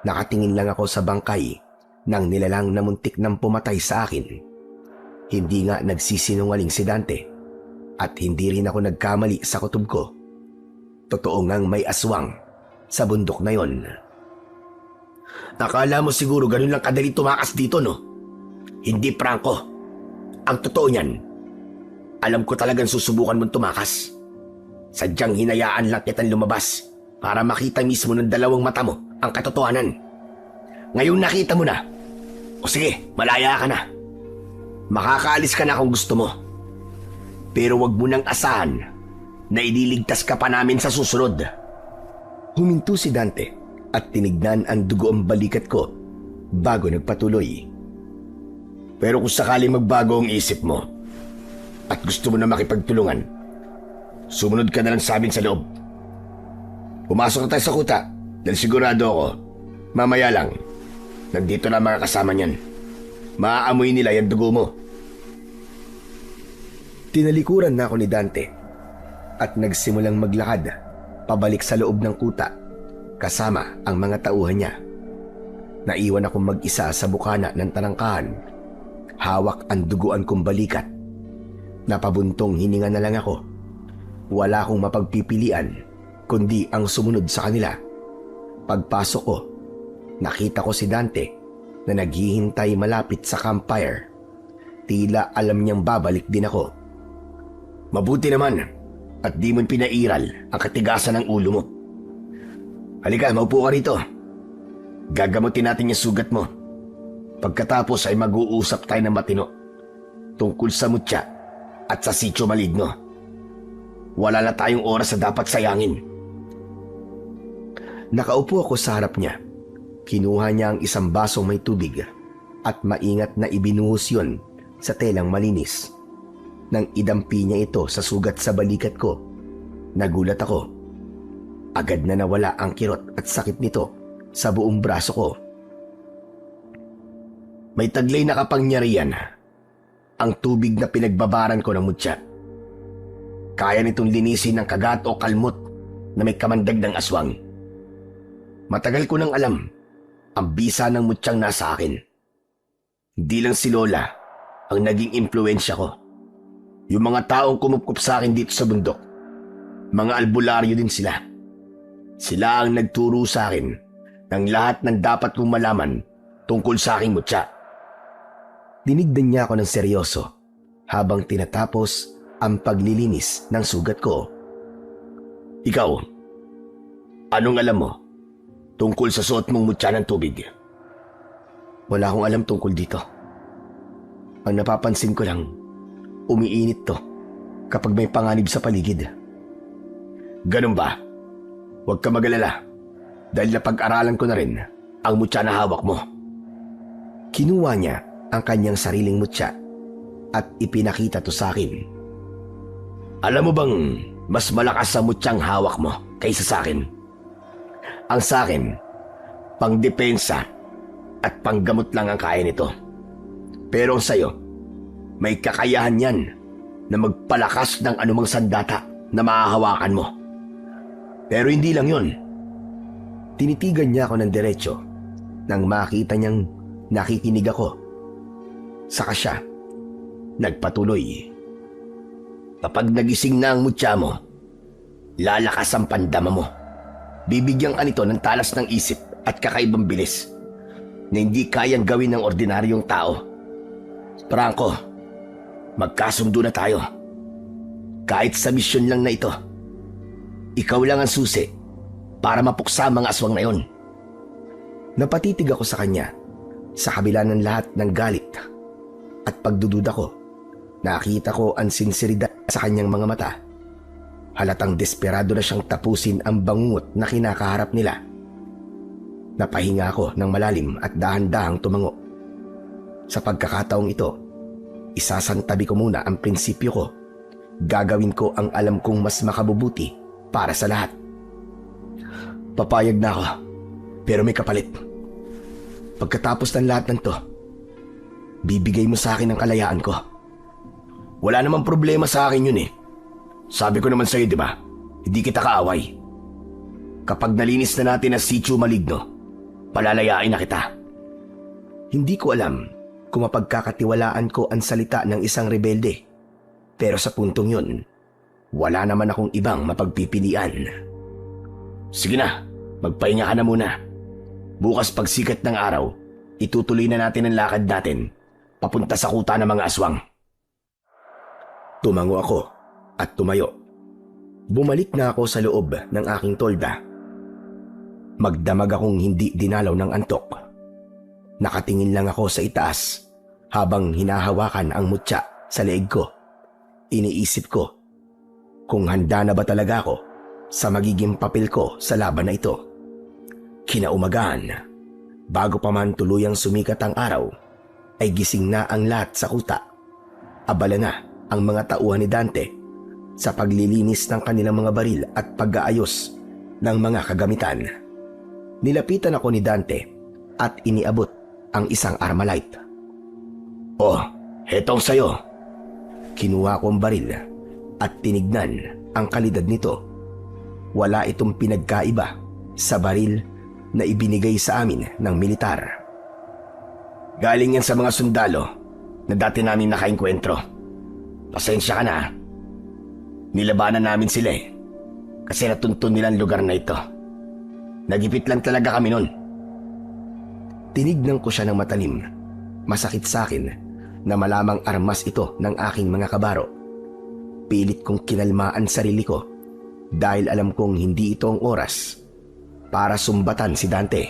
[SPEAKER 1] Nakatingin lang ako sa bangkay ng nilalang na muntik nang pumatay sa akin. Hindi nga nagsisinungaling si Dante at hindi rin ako nagkamali sa kutob ko. Totoo ngang may aswang sa bundok na yon. Akala mo siguro ganun lang kadali tumakas dito, no? Hindi, Franco. Ang totoo niyan, alam ko talagang susubukan mong tumakas. Sadyang hinayaan lang kitang lumabas para makita mismo ng dalawang mata mo ang katotohanan. Ngayon nakita mo na. O sige, malaya ka na. Makakaalis ka na kung gusto mo. Pero wag mo nang asahan na ililigtas ka pa namin sa susunod. Huminto si Dante at tinignan ang dugo ang balikat ko bago nagpatuloy. Pero kung sakaling magbago ang isip mo at gusto mo na makipagtulungan, sumunod ka na lang sa amin sa loob. Pumasok na tayo sa kuta dahil sigurado ako, mamaya lang, nandito na mga kasama niyan. Maaamoy nila yung dugo mo. Tinalikuran na ako ni Dante at nagsimulang maglakad pabalik sa loob ng kuta kasama ang mga tauhan niya. Naiwan akong mag-isa sa bukana ng tarangkahan. Hawak ang duguan kong balikat. Napabuntong hininga na lang ako. Wala akong mapagpipilian kundi ang sumunod sa kanila. Pagpasok ko, nakita ko si Dante na naghihintay malapit sa campfire. Tila alam niyang babalik din ako. Mabuti naman at di mo pinairal ang katigasan ng ulo mo. Halika, maupo ka rito. Gagamutin natin yung sugat mo. Pagkatapos ay mag-uusap tayo ng matino tungkol sa mutya at sa Sitio Maligno. Wala na tayong oras na dapat sayangin. Nakaupo ako sa harap niya. Kinuha niya ang isang basong may tubig at maingat na ibinuhos yun sa telang malinis. Nang idampi niya ito sa sugat sa balikat ko, nagulat ako. Agad na nawala ang kirot at sakit nito sa buong braso ko. May taglay na kapangyarihan ang tubig na pinagbabaran ko ng mutya. Kaya nitong linisin ng kagat o kalmot na may kamandag ng aswang. Matagal ko nang alam ang bisa ng mutyang nasa akin. Hindi lang si Lola ang naging impluensya ko. Yung mga taong kumukup sa akin dito sa bundok, mga albularyo din sila. Sila ang nagturo sa akin ng lahat ng dapat kong malaman tungkol sa aking mutya. Dinigdan niya ako ng seryoso habang tinatapos ang paglilinis ng sugat ko.
[SPEAKER 3] Ikaw, anong alam mo tungkol sa suot mong mutya ng tubig?
[SPEAKER 1] Wala akong alam tungkol dito. Ang napapansin ko lang, umiinit to kapag may panganib sa paligid.
[SPEAKER 3] Ganun ba? Huwag ka mag-alala dahil napag-aralan ko na rin ang mutya na hawak mo.
[SPEAKER 1] Kinuha niya ang kanyang sariling mutya at ipinakita to sa akin.
[SPEAKER 3] Alam mo bang mas malakas ang mutyang hawak mo kaysa sa akin? Ang sa akin, pangdepensa at panggamot lang ang kaya nito. Pero ang sayo, may kakayahan yan na magpalakas ng anumang sandata na mahahawakan mo. Pero hindi lang yun.
[SPEAKER 1] Tinitigan niya ako ng diretsyo nang makita niyang nakikinig ako. Saka siya nagpatuloy.
[SPEAKER 3] Kapag nagising na ang mutya mo, lalakas ang pandama mo. Bibigyan ka nito ng talas ng isip at kakaibang bilis na hindi kayang gawin ng ordinaryong tao. Franco, magkasundo na tayo. Kahit sa misyon lang na ito, ikaw lang ang susi para mapuksa ang mga aswang na yon.
[SPEAKER 1] Napatitig ako sa kanya sa kabila ng lahat ng galit at pagdududa ko. Nakita ko ang sinseridad sa kanyang mga mata. Halatang desperado na siyang tapusin ang bangungot na kinakaharap nila. Napahinga ako ng malalim at dahan-dahang tumango. Sa pagkakataong ito, isasantabi ko muna ang prinsipyo ko. Gagawin ko ang alam kong mas makabubuti para sa lahat. Papayag na ako, pero may kapalit. Pagkatapos ng lahat ng to, bibigay mo sa akin ang kalayaan ko.
[SPEAKER 3] Wala namang problema sa akin yun eh. Sabi ko naman sa'yo, di ba? Hindi kita kaaway. Kapag nalinis na natin ang sitio maligno, palalayain na kita.
[SPEAKER 1] Hindi ko alam kung mapagkakatiwalaan ko ang salita ng isang rebelde. Pero sa puntong yun, wala naman akong ibang mapagpipilian.
[SPEAKER 3] Sige na, magpahinga ka na muna. Bukas pagsikat ng araw, itutuloy na natin ang lakad natin papunta sa kuta ng mga aswang.
[SPEAKER 1] Tumango ako at tumayo. Bumalik na ako sa loob ng aking tolda. Magdamag akong hindi dinalaw ng antok. Nakatingin lang ako sa itaas habang hinahawakan ang mutya sa leeg ko. Iniisip ko kung handa na ba talaga ako sa magiging papel ko sa laban na ito. Kinaumagahan, bago pa man tuluyang sumikat ang araw, ay gising na ang lahat sa kuta. Abala na ang mga tauhan ni Dante sa paglilinis ng kanilang mga baril at pag-aayos ng mga kagamitan. Nilapitan ako ni Dante at iniabot ang isang Armalite.
[SPEAKER 3] Oh, hetong sayo.
[SPEAKER 1] Kinuha ko ang baril at tinignan ang kalidad nito. Wala itong pinagkaiba sa baril na ibinigay sa amin ng militar.
[SPEAKER 3] Galing yan sa mga sundalo na dati namin nakainkwentro. Pasensya ka na. Nilabanan namin sila eh. Kasi natuntun nila ang lugar na ito. Nagipit lang talaga kami nun.
[SPEAKER 1] Tinignan ko siya ng matalim. Masakit sa akin na malamang armas ito ng aking mga kabaro. Pilit kong kinalmaan sarili ko dahil alam kong hindi ito ang oras para sumbatan si Dante.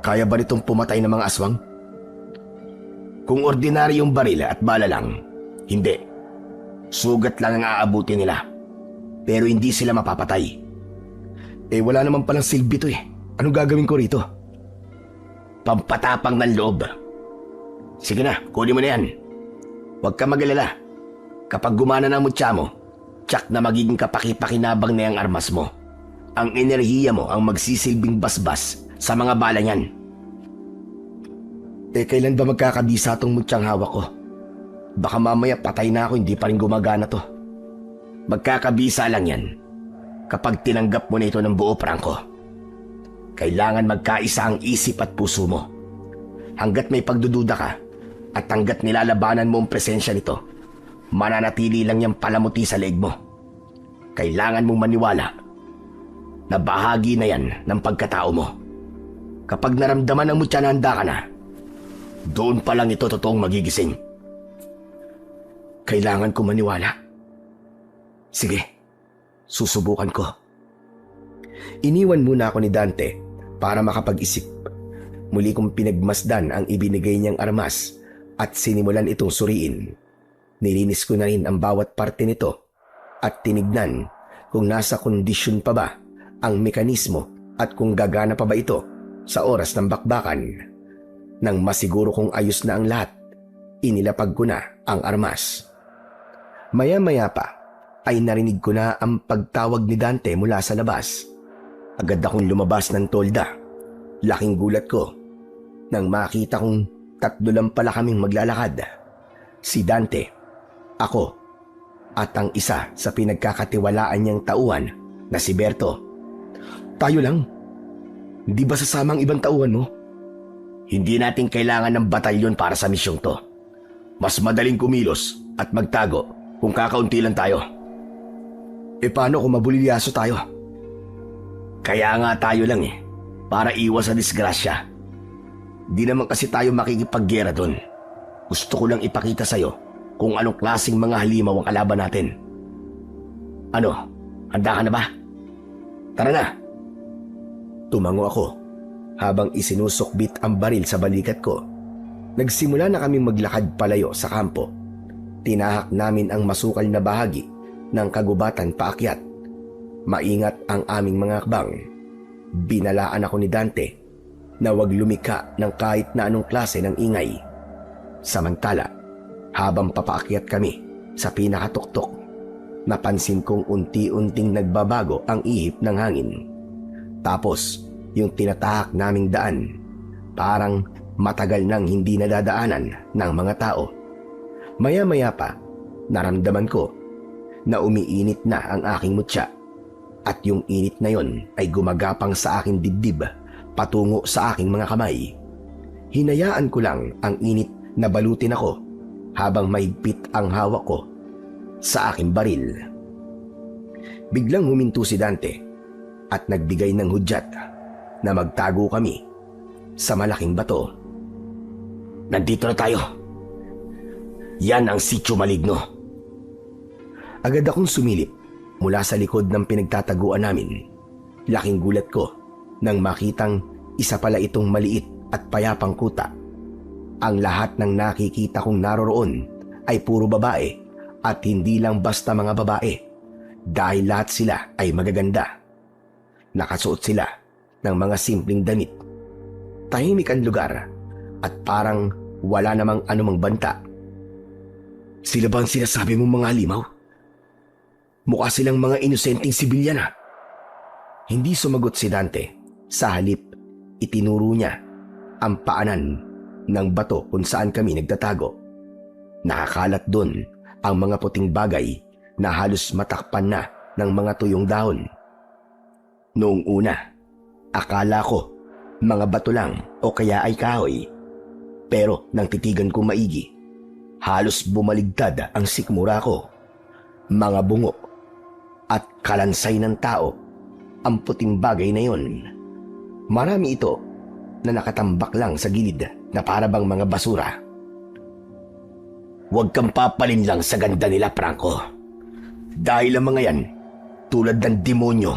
[SPEAKER 3] Kaya ba nitong pumatay ng mga aswang? Kung ordinaryong baril at bala lang, hindi. Sugat lang ang aabuti nila. Pero hindi sila mapapatay.
[SPEAKER 1] Wala naman palang silbi to eh. Anong gagawin ko rito?
[SPEAKER 3] Pampatapang ng loob. Sige na, kunin mo na yan. Huwag ka mag-alala. Kapag gumana na ang mutya mo, tsak na magiging kapaki-pakinabang na yung armas mo. Ang enerhiya mo ang magsisilbing basbas sa mga bala niyan.
[SPEAKER 1] Kailan ba magkakabisa tong mutyang hawak ko? Baka mamaya patay na ako, hindi pa rin gumagana to.
[SPEAKER 3] Magkakabisa lang yan kapag tinanggap mo na ito ng buo, Franco. Kailangan magkaisa ang isip at puso mo. Hanggat may pagdududa ka at hanggat nilalabanan mo ang presensya nito, mananatili lang yung palamuti sa leeg mo. Kailangan mong maniwala na bahagi na yan ng pagkatao mo. Kapag naramdaman ng mutya na handa ka na, doon pa lang ito totoong magigising.
[SPEAKER 1] Kailangan ko maniwala. Sige, susubukan ko. Iniwan muna ako ni Dante para makapag-isip. Muli kong pinagmasdan ang ibinigay niyang armas at sinimulan itong suriin. Nilinis ko na rin ang bawat parte nito at tinignan kung nasa kondisyon pa ba ang mekanismo at kung gagana pa ba ito sa oras ng bakbakan. Nang masiguro kong ayos na ang lahat, inilapag ko na ang armas. Maya-maya pa ay narinig ko na ang pagtawag ni Dante mula sa labas. Agad akong lumabas ng tolda. Laking gulat ko nang makita kong 3 lang pala kaming maglalakad. Si Dante, ako, at ang isa sa pinagkakatiwalaan niyang tauhan na si Berto. Tayo lang. Hindi ba sasama ang ibang tauhan mo? Hindi natin kailangan ng batalyon para sa misyong to. Mas madaling kumilos at magtago kung kakaunti lang tayo. E paano kung mabulilyaso tayo? Kaya nga tayo lang para iwas sa disgrasya. Di naman kasi tayo makikipaggera doon. Gusto ko lang ipakita sa'yo kung anong klaseng mga halimaw ang kalaban natin. Ano, handa ka na ba? Tara na! Tumango ako habang isinusukbit ang baril sa balikat ko. Nagsimula na kaming maglakad palayo sa kampo. Tinahak namin ang masukal na bahagi ng kagubatan paakyat. Maingat ang aming mga akbang. Binalaan ako ni Dante na huwag lumika ng kahit na anong klase ng ingay. Samantala, habang papaakyat kami sa pinakatuktok, napansin kong unti-unting nagbabago ang ihip ng hangin. Tapos, yung tinatahak naming daan, parang matagal nang hindi nadadaanan ng mga tao. Maya-maya pa, naramdaman ko na umiinit na ang aking mutya at yung init na yon ay gumagapang sa aking dibdib patungo sa aking mga kamay. Hinayaan ko lang ang init na balutin ako habang mahigpit ang hawak ko sa aking baril. Biglang huminto si Dante at nagbigay ng hudyat na magtago kami sa malaking bato. Nandito na tayo. Yan ang Sitio Maligno. Agad akong sumilip mula sa likod ng pinagtataguan namin. Laking gulat ko nang makitang isa pala itong maliit at payapang kuta. Ang lahat ng nakikita kong naroroon ay puro babae at hindi lang basta mga babae dahil lahat sila ay magaganda. Nakasuot sila ng mga simpleng damit. Tahimik ang lugar at parang wala namang anumang banta. Sila ba ang sinasabi mong mga halimaw? Mukha silang mga inosenteng sibilyan . Hindi sumagot si Dante. Sa halip, itinuro niya ang paanan ng bato kung saan kami nagtatago. Nakakalat doon ang mga puting bagay na halos matakpan na ng mga tuyong dahon. Noong una, akala ko mga bato lang o kaya ay kahoy. Pero nang titigan ko maigi, halos bumaligtad ang sikmura ko. Mga bungo at kalansay ng tao ang puting bagay na yon. Marami ito na nakatambak lang sa gilid na parabang mga basura. Huwag kang papalin lang sa ganda nila, Franco. Dahil ang mga yan, tulad ng demonyo,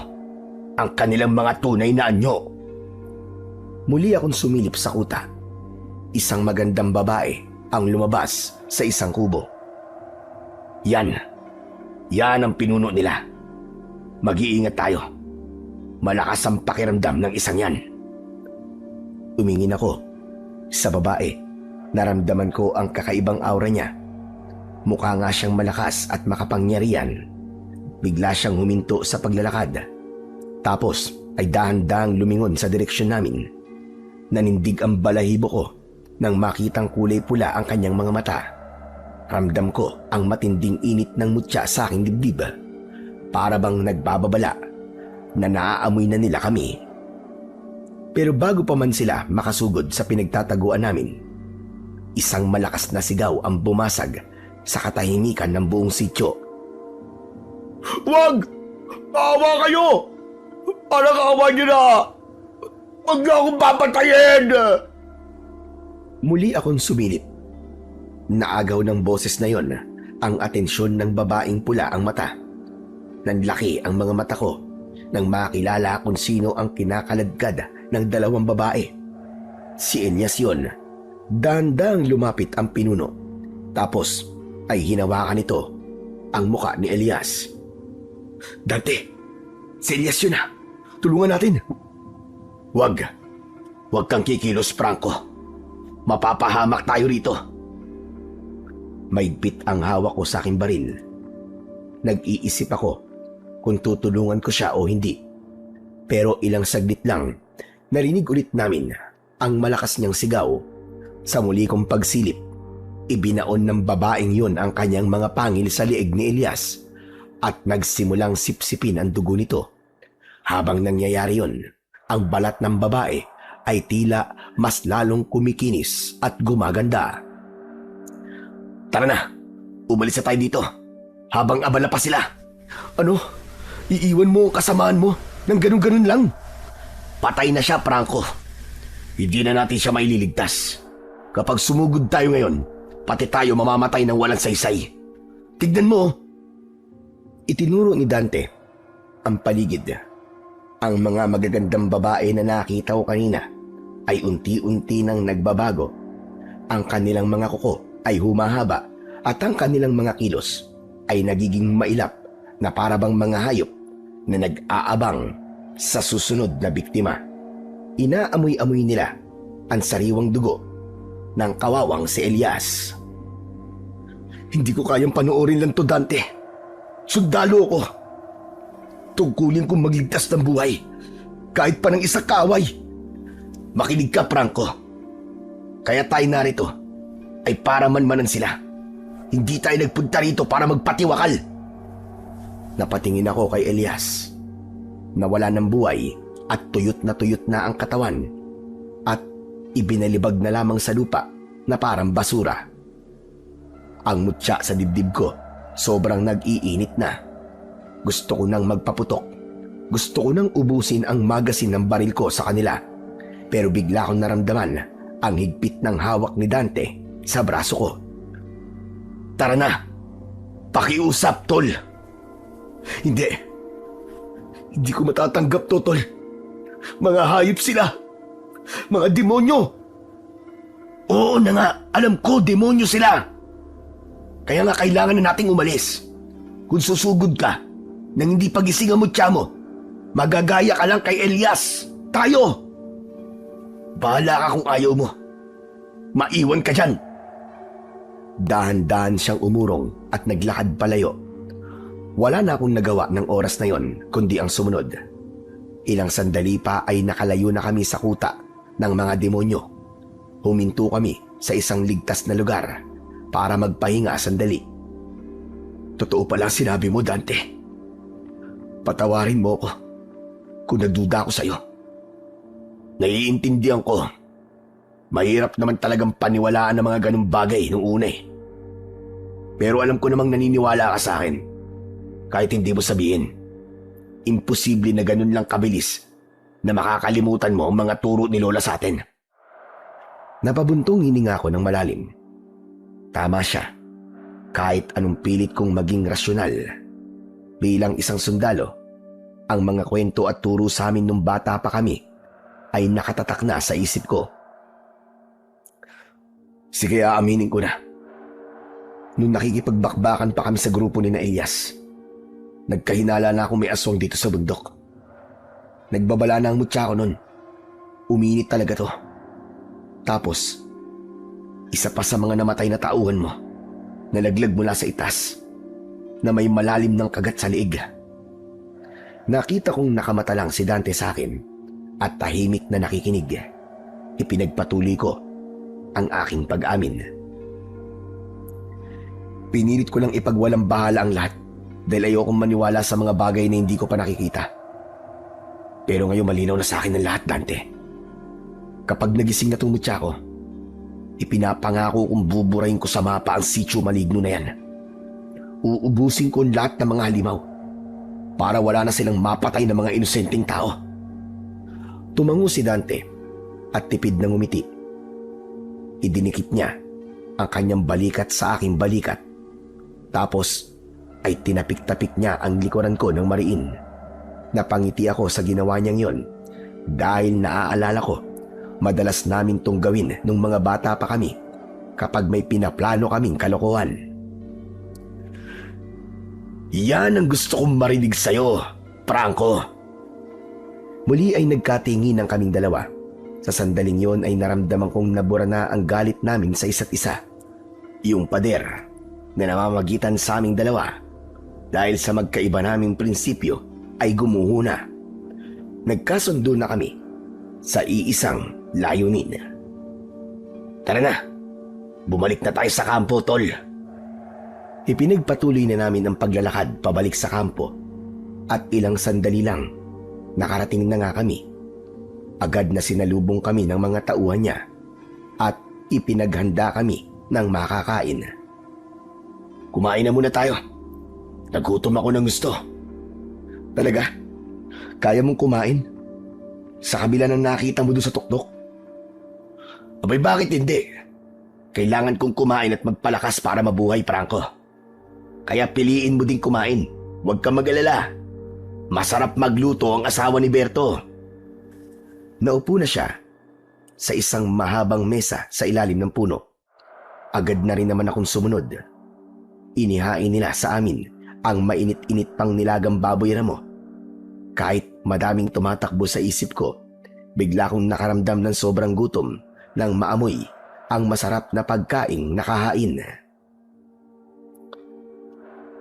[SPEAKER 1] ang kanilang mga tunay na anyo. Muli akong sumilip sa kuta. Isang magandang babae ang lumabas sa isang kubo. Yan ang pinuno nila. Mag-iingat tayo. Malakas ang pakiramdam ng isang yan. Tumingin ako sa babae. Naramdaman ko ang kakaibang aura niya. Mukha nga siyang malakas at makapangyarihan. Bigla siyang huminto sa paglalakad. Tapos ay dahan-dahang lumingon sa direksyon namin. Nanindig ang balahibo ko nang makitang kulay pula ang kanyang mga mata. Ramdam ko ang matinding init ng mutya sa aking dibdib. Para bang nagbababala na naaamoy na nila kami. Pero bago pa man sila makasugod sa pinagtataguan namin, isang malakas na sigaw ang bumasag sa katahimikan ng buong sityo.
[SPEAKER 3] Wag! Awa kayo! Parang awa niyo na! Wag na akong papatayin!
[SPEAKER 1] Muli akong sumilip. Naagaw ng boses na yon ang atensyon ng babaeng pula ang mata. Nanlaki ang mga mata ko nang makilala kung sino ang kinakaladkad ng dalawang babae. Si Elias yun. Dandang lumapit ang pinuno. Tapos ay hinawakan nito ang muka ni Elias. Dante, si Elias yun na. Tulungan natin. Wag kang kikilos, Franco. Mapapahamak tayo rito. Maigpit ang hawak ko sa aking baril. Nag-iisip ako kung tutulungan ko siya o hindi. Pero ilang saglit lang, narinig ulit namin ang malakas niyang sigaw. Sa muli kong pagsilip, ibinaon ng babaeng yun ang kanyang mga pangil sa liig ni Elias at nagsimulang sipsipin ang dugo nito. Habang nangyayari yun, ang balat ng babae ay tila mas lalong kumikinis at gumaganda. Tara na, umalis na tayo dito habang abala pa sila. Ano? Iiwan mo ang kasamaan mo ng ganun-ganun lang? Patay na siya, Franco. Hindi na natin siya maililigtas. Kapag sumugod tayo ngayon, pati tayo mamamatay ng walang saysay. Tignan mo. Itinuro ni Dante ang paligid. Ang mga magagandang babae na nakita ko kanina ay unti-unti nang nagbabago. Ang kanilang mga kuko ay humahaba at ang kanilang mga kilos ay nagiging mailap na parabang mga hayop na nag-aabang sa susunod na biktima. Inaamoy-amoy nila ang sariwang dugo ng kawawang si Elias. Hindi ko kayang panoorin lang to, Dante. Sundalo ko. Tungkulin kong magligtas ng buhay kahit pa ng isang kaaway. Makinig ka, Franco. Kaya tayo narito ay para manmanan sila. Hindi tayo nagpunta rito para magpatiwakal. Napatingin ako kay Elias. Nawala ng buhay at tuyot na ang katawan at ibinalibag na lamang sa lupa na parang basura. Ang mutya sa dibdib ko sobrang nag-iinit na. Gusto ko nang magpaputok. Gusto ko nang ubusin ang magasin ng baril ko sa kanila. Pero bigla kong naramdaman ang higpit ng hawak ni Dante sa braso ko. Tara na! Pakiusap, tol! Hindi ko matatanggap to, tol. Mga hayop sila! Mga demonyo! Oo na nga, alam ko, demonyo sila! Kaya nga kailangan na nating umalis. Kung susugod ka, nang hindi pagising ang mutya mo, magagaya ka lang kay Elias. Tayo! Bahala ka kung ayaw mo. Maiwan ka dyan. Dahan-dahan siyang umurong at naglakad palayo. Wala na akong nagawa ng oras na yon kundi ang sumunod. Ilang sandali pa ay nakalayo na kami sa kuta ng mga demonyo. Huminto kami sa isang ligtas na lugar para magpahinga sandali. Totoo pala sinabi mo, Dante. Patawarin mo ko kung nagduda ako sa'yo. Naiintindihan ko. Mahirap naman talagang paniwalaan ng mga ganung bagay nung una eh. Pero alam ko namang naniniwala ka sa akin. Kahit hindi mo sabihin. Imposible na ganun lang kabilis na makakalimutan mo ang mga turo ni Lola sa atin. Napabuntong hininga ko ng malalim. Tama siya. Kahit anong pilit kong maging rasyonal. Bilang isang sundalo, ang mga kwento at turo sa amin nung bata pa kami ay nakatatak na sa isip ko. Sige, aaminin ko na. Nung nakikipagbakbakan pa kami sa grupo ni na Elias, nagkahinala na akong may aswang dito sa bundok. Nagbabala na ang mutya ko nun. Uminit talaga to. Tapos, isa pa sa mga namatay na tauhan mo, nalaglag mula sa itas, na may malalim ng kagat sa liig. Nakita kong nakamata lang si Dante sa akin at tahimik na nakikinig. Ipinagpatuloy ko ang aking pag-amin. Pinilit ko lang ipagwalang bahala ang lahat dahil ayokong maniwala sa mga bagay na hindi ko pa nakikita. Pero ngayon malinaw na sa akin ang lahat, Dante. Kapag nagising na itong mutya ko, ipinapangako kong buburahin ko sa mapa ang sitio maligno na yan. Uubusin ko ang lahat ng mga halimaw para wala na silang mapatay ng mga inosenteng tao. Tumango si Dante at tipid na ngumiti. Idinikit niya ang kanyang balikat sa aking balikat Tapos ay tinapik-tapik niya ang likuran ko ng mariin. Napangiti ako sa ginawa niyang yon dahil naaalala ko, madalas namin tong gawin nung mga bata pa kami kapag may pinaplano kaming kalokohan. Yan ang gusto kong marinig sa'yo, Franco. Muli ay nagkatingin ng kaming dalawa. Sa sandaling yon ay naramdaman kong nabura na ang galit namin sa isa't isa. Yung pader na namamagitan sa aming dalawa dahil sa magkaiba naming prinsipyo ay gumuho na. Nagkasundo na kami sa iisang layunin. Tara na, bumalik na tayo sa kampo, tol. Ipinagpatuloy na namin ang paglalakad pabalik sa kampo at ilang sandali lang nakarating na nga kami. Agad na sinalubong kami ng mga tauhan niya at ipinaghanda kami ng makakain. Kumain na muna tayo. Nagutom ako ng gusto. Talaga? Kaya mong kumain? Sa kabila ng nakita mo doon sa tuktok? Abay, bakit hindi? Kailangan kong kumain at magpalakas para mabuhay, Franco. Kaya piliin mo din kumain. Huwag kang mag-alala. Masarap magluto ang asawa ni Berto. Naupo na siya sa isang mahabang mesa sa ilalim ng puno. Agad na rin naman akong sumunod. Inihain nila sa amin ang mainit-init pang nilagang baboy ramo. Kahit madaming tumatakbo sa isip ko, bigla akong nakaramdam ng sobrang gutom nang maamoy ang masarap na pagkaing nakahain.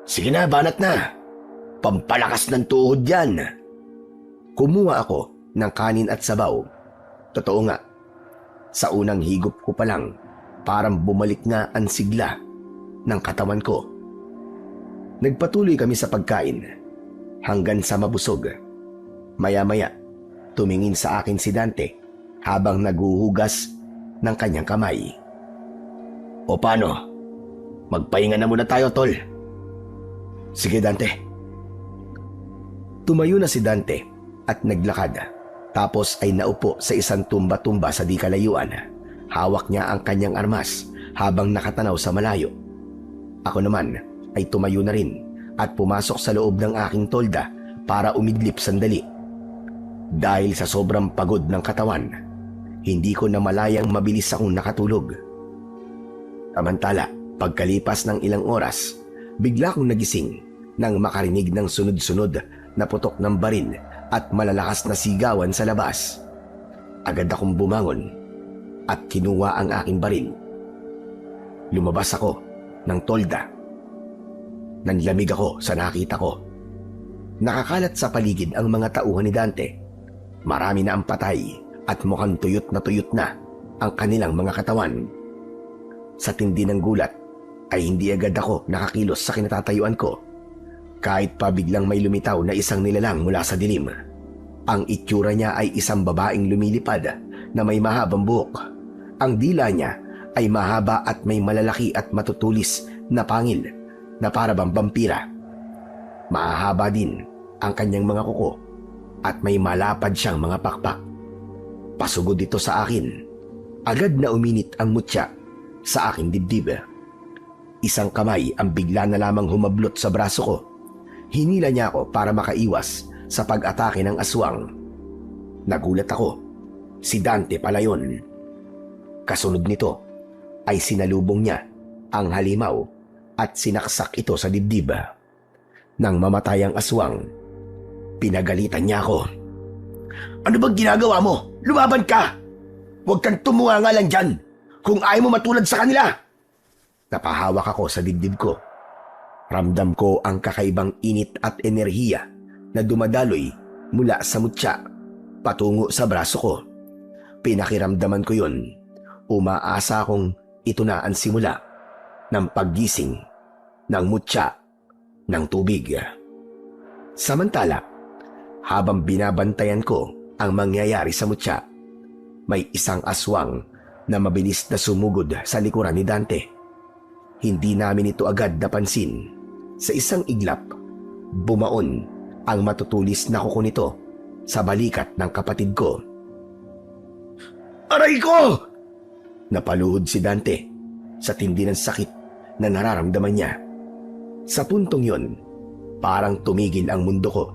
[SPEAKER 1] Sige na, banat na. Pampalakas ng tuhod yan. Kumuha ako ng kanin at sabaw. Totoo nga, sa unang higop ko pa lang, parang bumalik nga ang sigla ng katawan ko. Nagpatuloy kami sa pagkain hanggang sa mabusog. Maya-maya, tumingin sa akin si Dante habang naghuhugas ng kanyang kamay. O paano? Magpahinga na muna tayo, tol. Sige, Dante. Tumayo na si Dante at naglakad. Tapos ay naupo sa isang tumba-tumba sa di kalayuan. Hawak niya ang kanyang armas habang nakatanaw sa malayo. Ako naman ay tumayo na rin at pumasok sa loob ng aking tolda para umidlip sandali. Dahil sa sobrang pagod ng katawan, hindi ko na malayang mabilis akong nakatulog. Samantala, pagkalipas ng ilang oras, bigla akong nagising nang makarinig ng sunod-sunod na putok ng baril at malalakas na sigawan sa labas. Agad akong bumangon at kinuha ang aking baril. Lumabas ako ng tolda. Nanlamig ako sa nakita ko. Nakakalat sa paligid ang mga tauhan ni Dante. Marami na ang patay at mukhang tuyot na ang kanilang mga katawan. Sa tindi ng gulat ay hindi agad ako nakakilos sa kinatatayuan ko. Kahit pa biglang may lumitaw na isang nilalang mula sa dilim. Ang itsura niya ay isang babaeng lumilipad na may mahabang buhok. Ang dila niya ay mahaba at may malalaki at matutulis na pangil na para bang vampira. Mahahaba din ang kanyang mga kuko at may malapad siyang mga pakpak. Pasugod ito sa akin. Agad na uminit ang mutya sa aking dibdib. Isang kamay ang bigla na lamang humablot sa braso ko. Hinila niya ako para makaiwas sa pag-atake ng aswang. Nagulat ako. Si Dante pala yun. Kasunod nito ay sinalubong niya ang halimaw at sinaksak ito sa dibdib. Nang mamatay ang aswang, pinagalitan niya ako. Ano bang ginagawa mo? Lumaban ka! Huwag kang tumuha nga lang dyan kung ayaw mo matulad sa kanila! Napahawak ako sa dibdib ko. Ramdam ko ang kakaibang init at enerhiya na dumadaloy mula sa mutya patungo sa braso ko. Pinakiramdaman ko yun. Umaasa akong ito na ang simula ng paggising ng mutya ng tubig. Samantala, habang binabantayan ko ang mangyayari sa mutya, may isang aswang na mabilis na sumugod sa likuran ni Dante. Hindi namin ito agad napansin. Sa isang iglap, bumaon ang matutulis na kuko nito sa balikat ng kapatid ko. Aray ko! Napaluhod si Dante sa tindi ng sakit na nararamdaman niya. Sa puntong yun, parang tumigil ang mundo ko.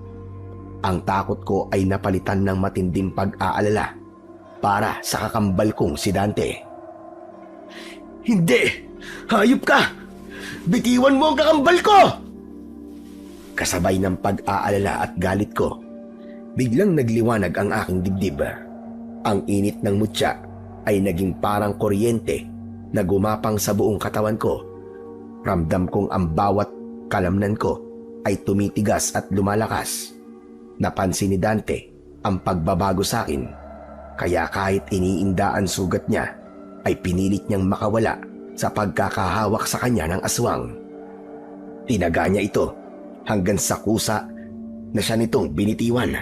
[SPEAKER 1] Ang takot ko ay napalitan ng matinding pag-aalala para sa kakambal kong si Dante.
[SPEAKER 2] Hindi! Hayop ka! Bitiwan mo ang kakambal ko!
[SPEAKER 1] Kasabay ng pag-aalala at galit ko, biglang nagliwanag ang aking dibdib. Ang init ng mutya ay naging parang kuryente na gumapang sa buong katawan ko. Ramdam kong ang bawat kalamnan ko ay tumitigas at lumalakas. Napansin ni Dante ang pagbabago sa akin, kaya kahit iniinda ang sugat niya, ay pinilit niyang makawala sa pagkakahawak sa kanya ng aswang. Tinaga niya ito hanggang sa kusa na siya nitong binitiwan.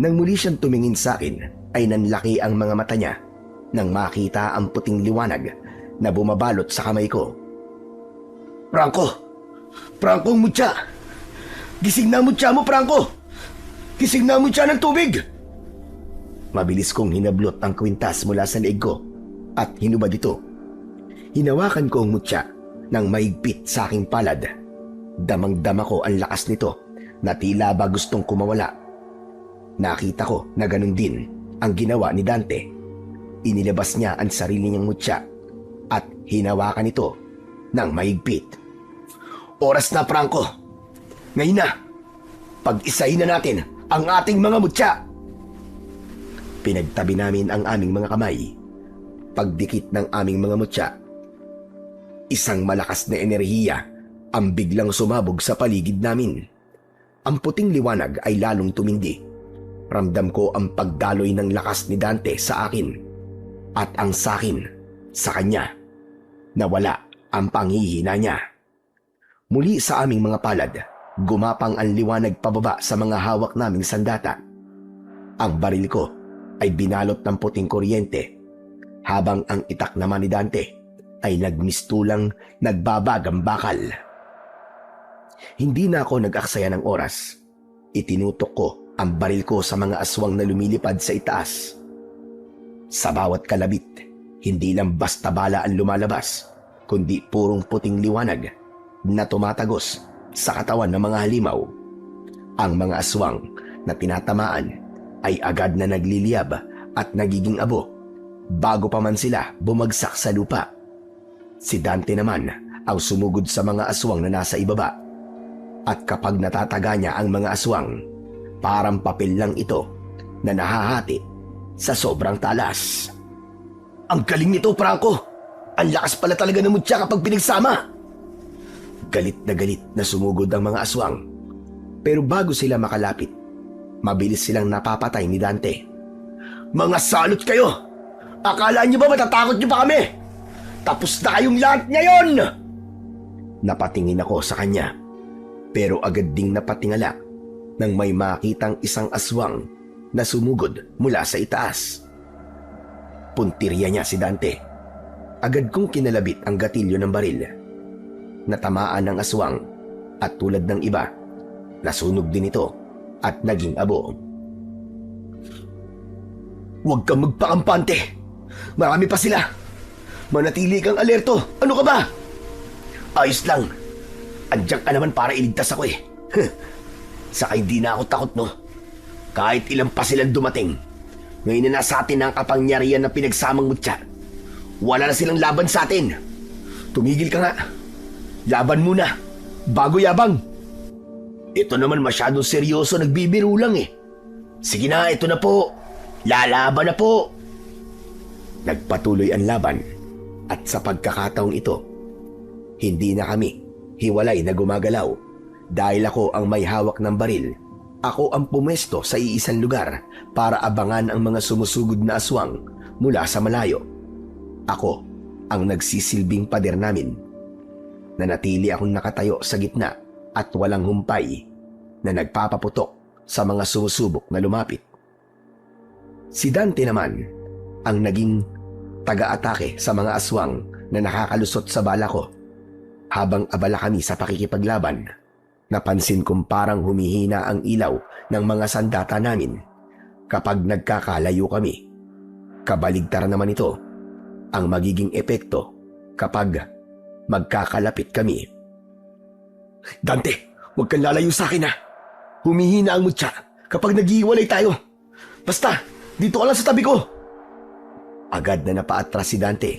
[SPEAKER 1] Nang muli siyang tumingin sa akin, ay nanlaki ang mga mata niya nang makita ang puting liwanag na bumabalot sa kamay ko.
[SPEAKER 2] Franco! Franco, ang mutya! Gising na ang mutya mo, Franco! Gising na ang mutya ng tubig!
[SPEAKER 1] Mabilis kong hinablot ang kwintas mula sa leeg ko at hinubad ito. Hinawakan ko ang mutya nang mahigpit sa aking palad. Damang-dama ko ang lakas nito na tila ba gustong kumawala. Nakita ko na ganun din ang ginawa ni Dante. Inilabas niya ang sarili niyang mutya at hinawakan ito ng mahigpit.
[SPEAKER 2] Oras na, Franco! Ngayon na! Pag-isahin na natin ang ating mga mutya!
[SPEAKER 1] Pinagtabi namin ang aming mga kamay. Pagdikit ng aming mga mutya, isang malakas na enerhiya ang biglang sumabog sa paligid namin. Ang puting liwanag ay lalong tumindi. Ramdam ko ang pagdaloy ng lakas ni Dante sa akin at ang sakin sa kanya. Nawala ang panghihina niya. Muli sa aming mga palad, gumapang ang liwanag pababa sa mga hawak naming sandata. Ang baril ko ay binalot ng puting kuryente, habang ang itak naman ni Dante ay nagmistulang nagbabagang bakal. Hindi na ako nag-aksaya ng oras. Itinutok ko ang baril ko sa mga aswang na lumilipad sa itaas. Sa bawat kalabit, hindi lang basta bala ang lumalabas, kundi purong puting liwanag na tumatagos sa katawan ng mga halimaw. Ang mga aswang na tinatamaan ay agad na nagliliyab at nagiging abo bago pa man sila bumagsak sa lupa. Si Dante naman ang sumugod sa mga aswang na nasa ibaba. At kapag natataga niya ang mga aswang, parang papel lang ito na nahahati sa sobrang talas.
[SPEAKER 2] Ang galing nito, Franco! Ang lakas pala talaga ng mutya kapag pinagsama!
[SPEAKER 1] Galit na sumugod ang mga aswang. Pero bago sila makalapit, mabilis silang napapatay ni Dante.
[SPEAKER 2] Mga salot kayo! Akala niyo ba matatakot niyo pa kami? Tapos na kayong lahat ngayon!
[SPEAKER 1] Napatingin ako sa kanya, pero agad ding napatingala nang may makitang isang aswang na sumugod mula sa itaas. Puntirya niya si Dante. Agad kong kinalabit ang gatilyo ng baril. Natamaan ng aswang at tulad ng iba, nasunog din ito at naging abo.
[SPEAKER 2] Huwag kang magpakampante! Marami pa sila! Manatili kang alerto! Ano ka ba? Ayos lang! Andiyan ka naman para iligtas ako eh. Saka hindi na ako takot, no? Kahit ilang pa silang dumating, ngayon na nasa atin ang kapangyarihan ng pinagsamang mutya. Wala na silang laban sa atin. Tumigil ka nga. Laban muna, bago yabang. Ito naman masyadong seryoso, nagbibiro lang eh. Sige na, ito na po. Lalaban na po.
[SPEAKER 1] Nagpatuloy ang laban at sa pagkakataong ito, hindi na kami hiwalay na gumagalaw. Dahil ako ang may hawak ng baril, ako ang pumesto sa iisang lugar para abangan ang mga sumusugod na aswang mula sa malayo. Ako ang nagsisilbing pader namin. Nanatili akong nakatayo sa gitna at walang humpay na nagpapaputok sa mga sumusubok na lumapit. Si Dante naman ang naging taga-atake sa mga aswang na nakakalusot sa bala ko. Habang abala kami sa pakikipaglaban, napansin kong parang humihina ang ilaw ng mga sandata namin kapag nagkakalayo kami. Kabaligtaran naman ito ang magiging epekto kapag magkakalapit kami. Dante, huwag kang lalayo sa akin ha. Humihina ang mutya kapag naghihiwalay tayo. Basta, dito ka lang sa tabi ko. Agad na napaatras si Dante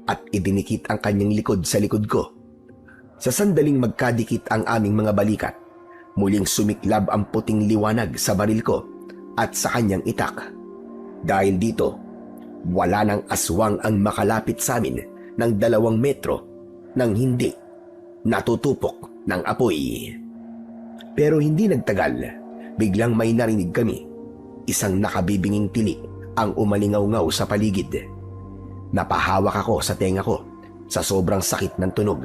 [SPEAKER 1] at idinikit ang kanyang likod sa likod ko. Sa sandaling magkadikit ang aming mga balikat, muling sumiklab ang puting liwanag sa baril ko at sa kanyang itak. Dahil dito, wala nang aswang ang makalapit sa amin ng 2 metro nang hindi natutupok ng apoy. Pero hindi nagtagal, biglang may narinig kami. Isang nakabibinging tili ang umalingaw-ngaw sa paligid. Napahawak ako sa tenga ko sa sobrang sakit ng tunog.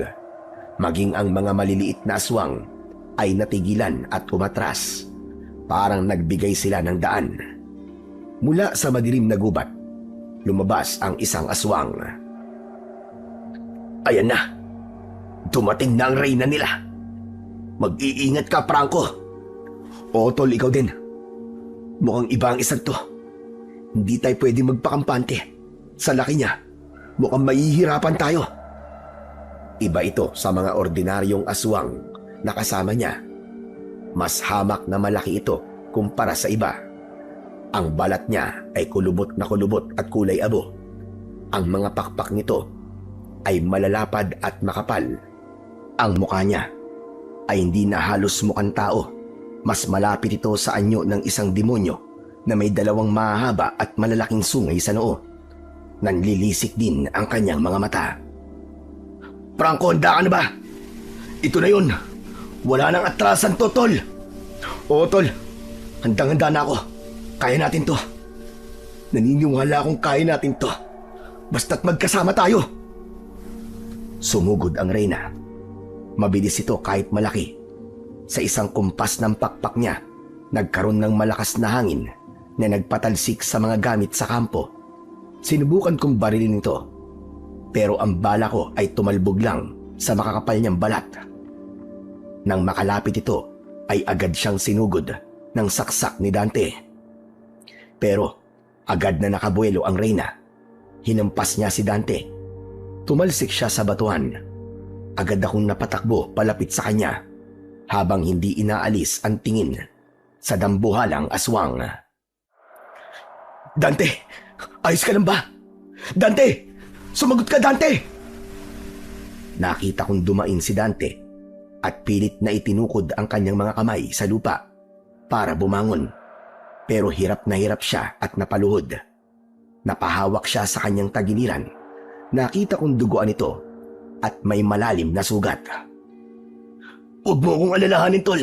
[SPEAKER 1] Maging ang mga maliliit na aswang ay natigilan at umatras. Parang nagbigay sila ng daan. Mula sa madilim na gubat, lumabas ang isang aswang. Ayan na! Dumating na ang reyna nila! Mag-iingat ka, Franco! Oo, tol, ikaw din. Mukhang iba ang isang to. Hindi tayo pwede magpakampante. Sa laki niya, mukhang mahihirapan tayo. Iba ito sa mga ordinaryong aswang na kasama niya. Mas hamak na malaki ito kumpara sa iba. Ang balat niya ay kulubot na kulubot at kulay abo. Ang mga pakpak nito ay malalapad at makapal. Ang mukha niya ay hindi na halos mukhang tao. Mas malapit ito sa anyo ng isang demonyo na may 2 mahahaba at malalaking sungay sa noo. Nanlilisik din ang kanyang mga mata. Franco, handa ka na ba? Ito na yun. Wala nang atrasan to, tol. Oo, tol. Handang-handa na ako. Kaya natin to. Naniniwala akong kaya natin to. Basta't magkasama tayo. Sumugod ang reyna. Mabilis ito kahit malaki. Sa isang kumpas ng pakpak niya, nagkaroon ng malakas na hangin na nagpatalsik sa mga gamit sa kampo. Sinubukan kong barilin ito, pero ang bala ko ay tumalbog lang sa makakapal niyang balat. Nang makalapit ito, ay agad siyang sinugod ng saksak ni Dante. Pero agad na nakabuelo ang reyna. Hinampas niya si Dante. Tumalsik siya sa batuhan. Agad akong napatakbo palapit sa kanya habang hindi inaalis ang tingin sa dambuhalang aswang. Dante! Ayos ka lang ba? Dante! Sumagot ka, Dante! Nakita kong dumain si Dante at pilit na itinukod ang kanyang mga kamay sa lupa para bumangon. Pero hirap na hirap siya at napaluhod. Napahawak siya sa kanyang tagiliran. Nakita kong duguan ito at may malalim na sugat. Huwag mo akong alalahanin, tol.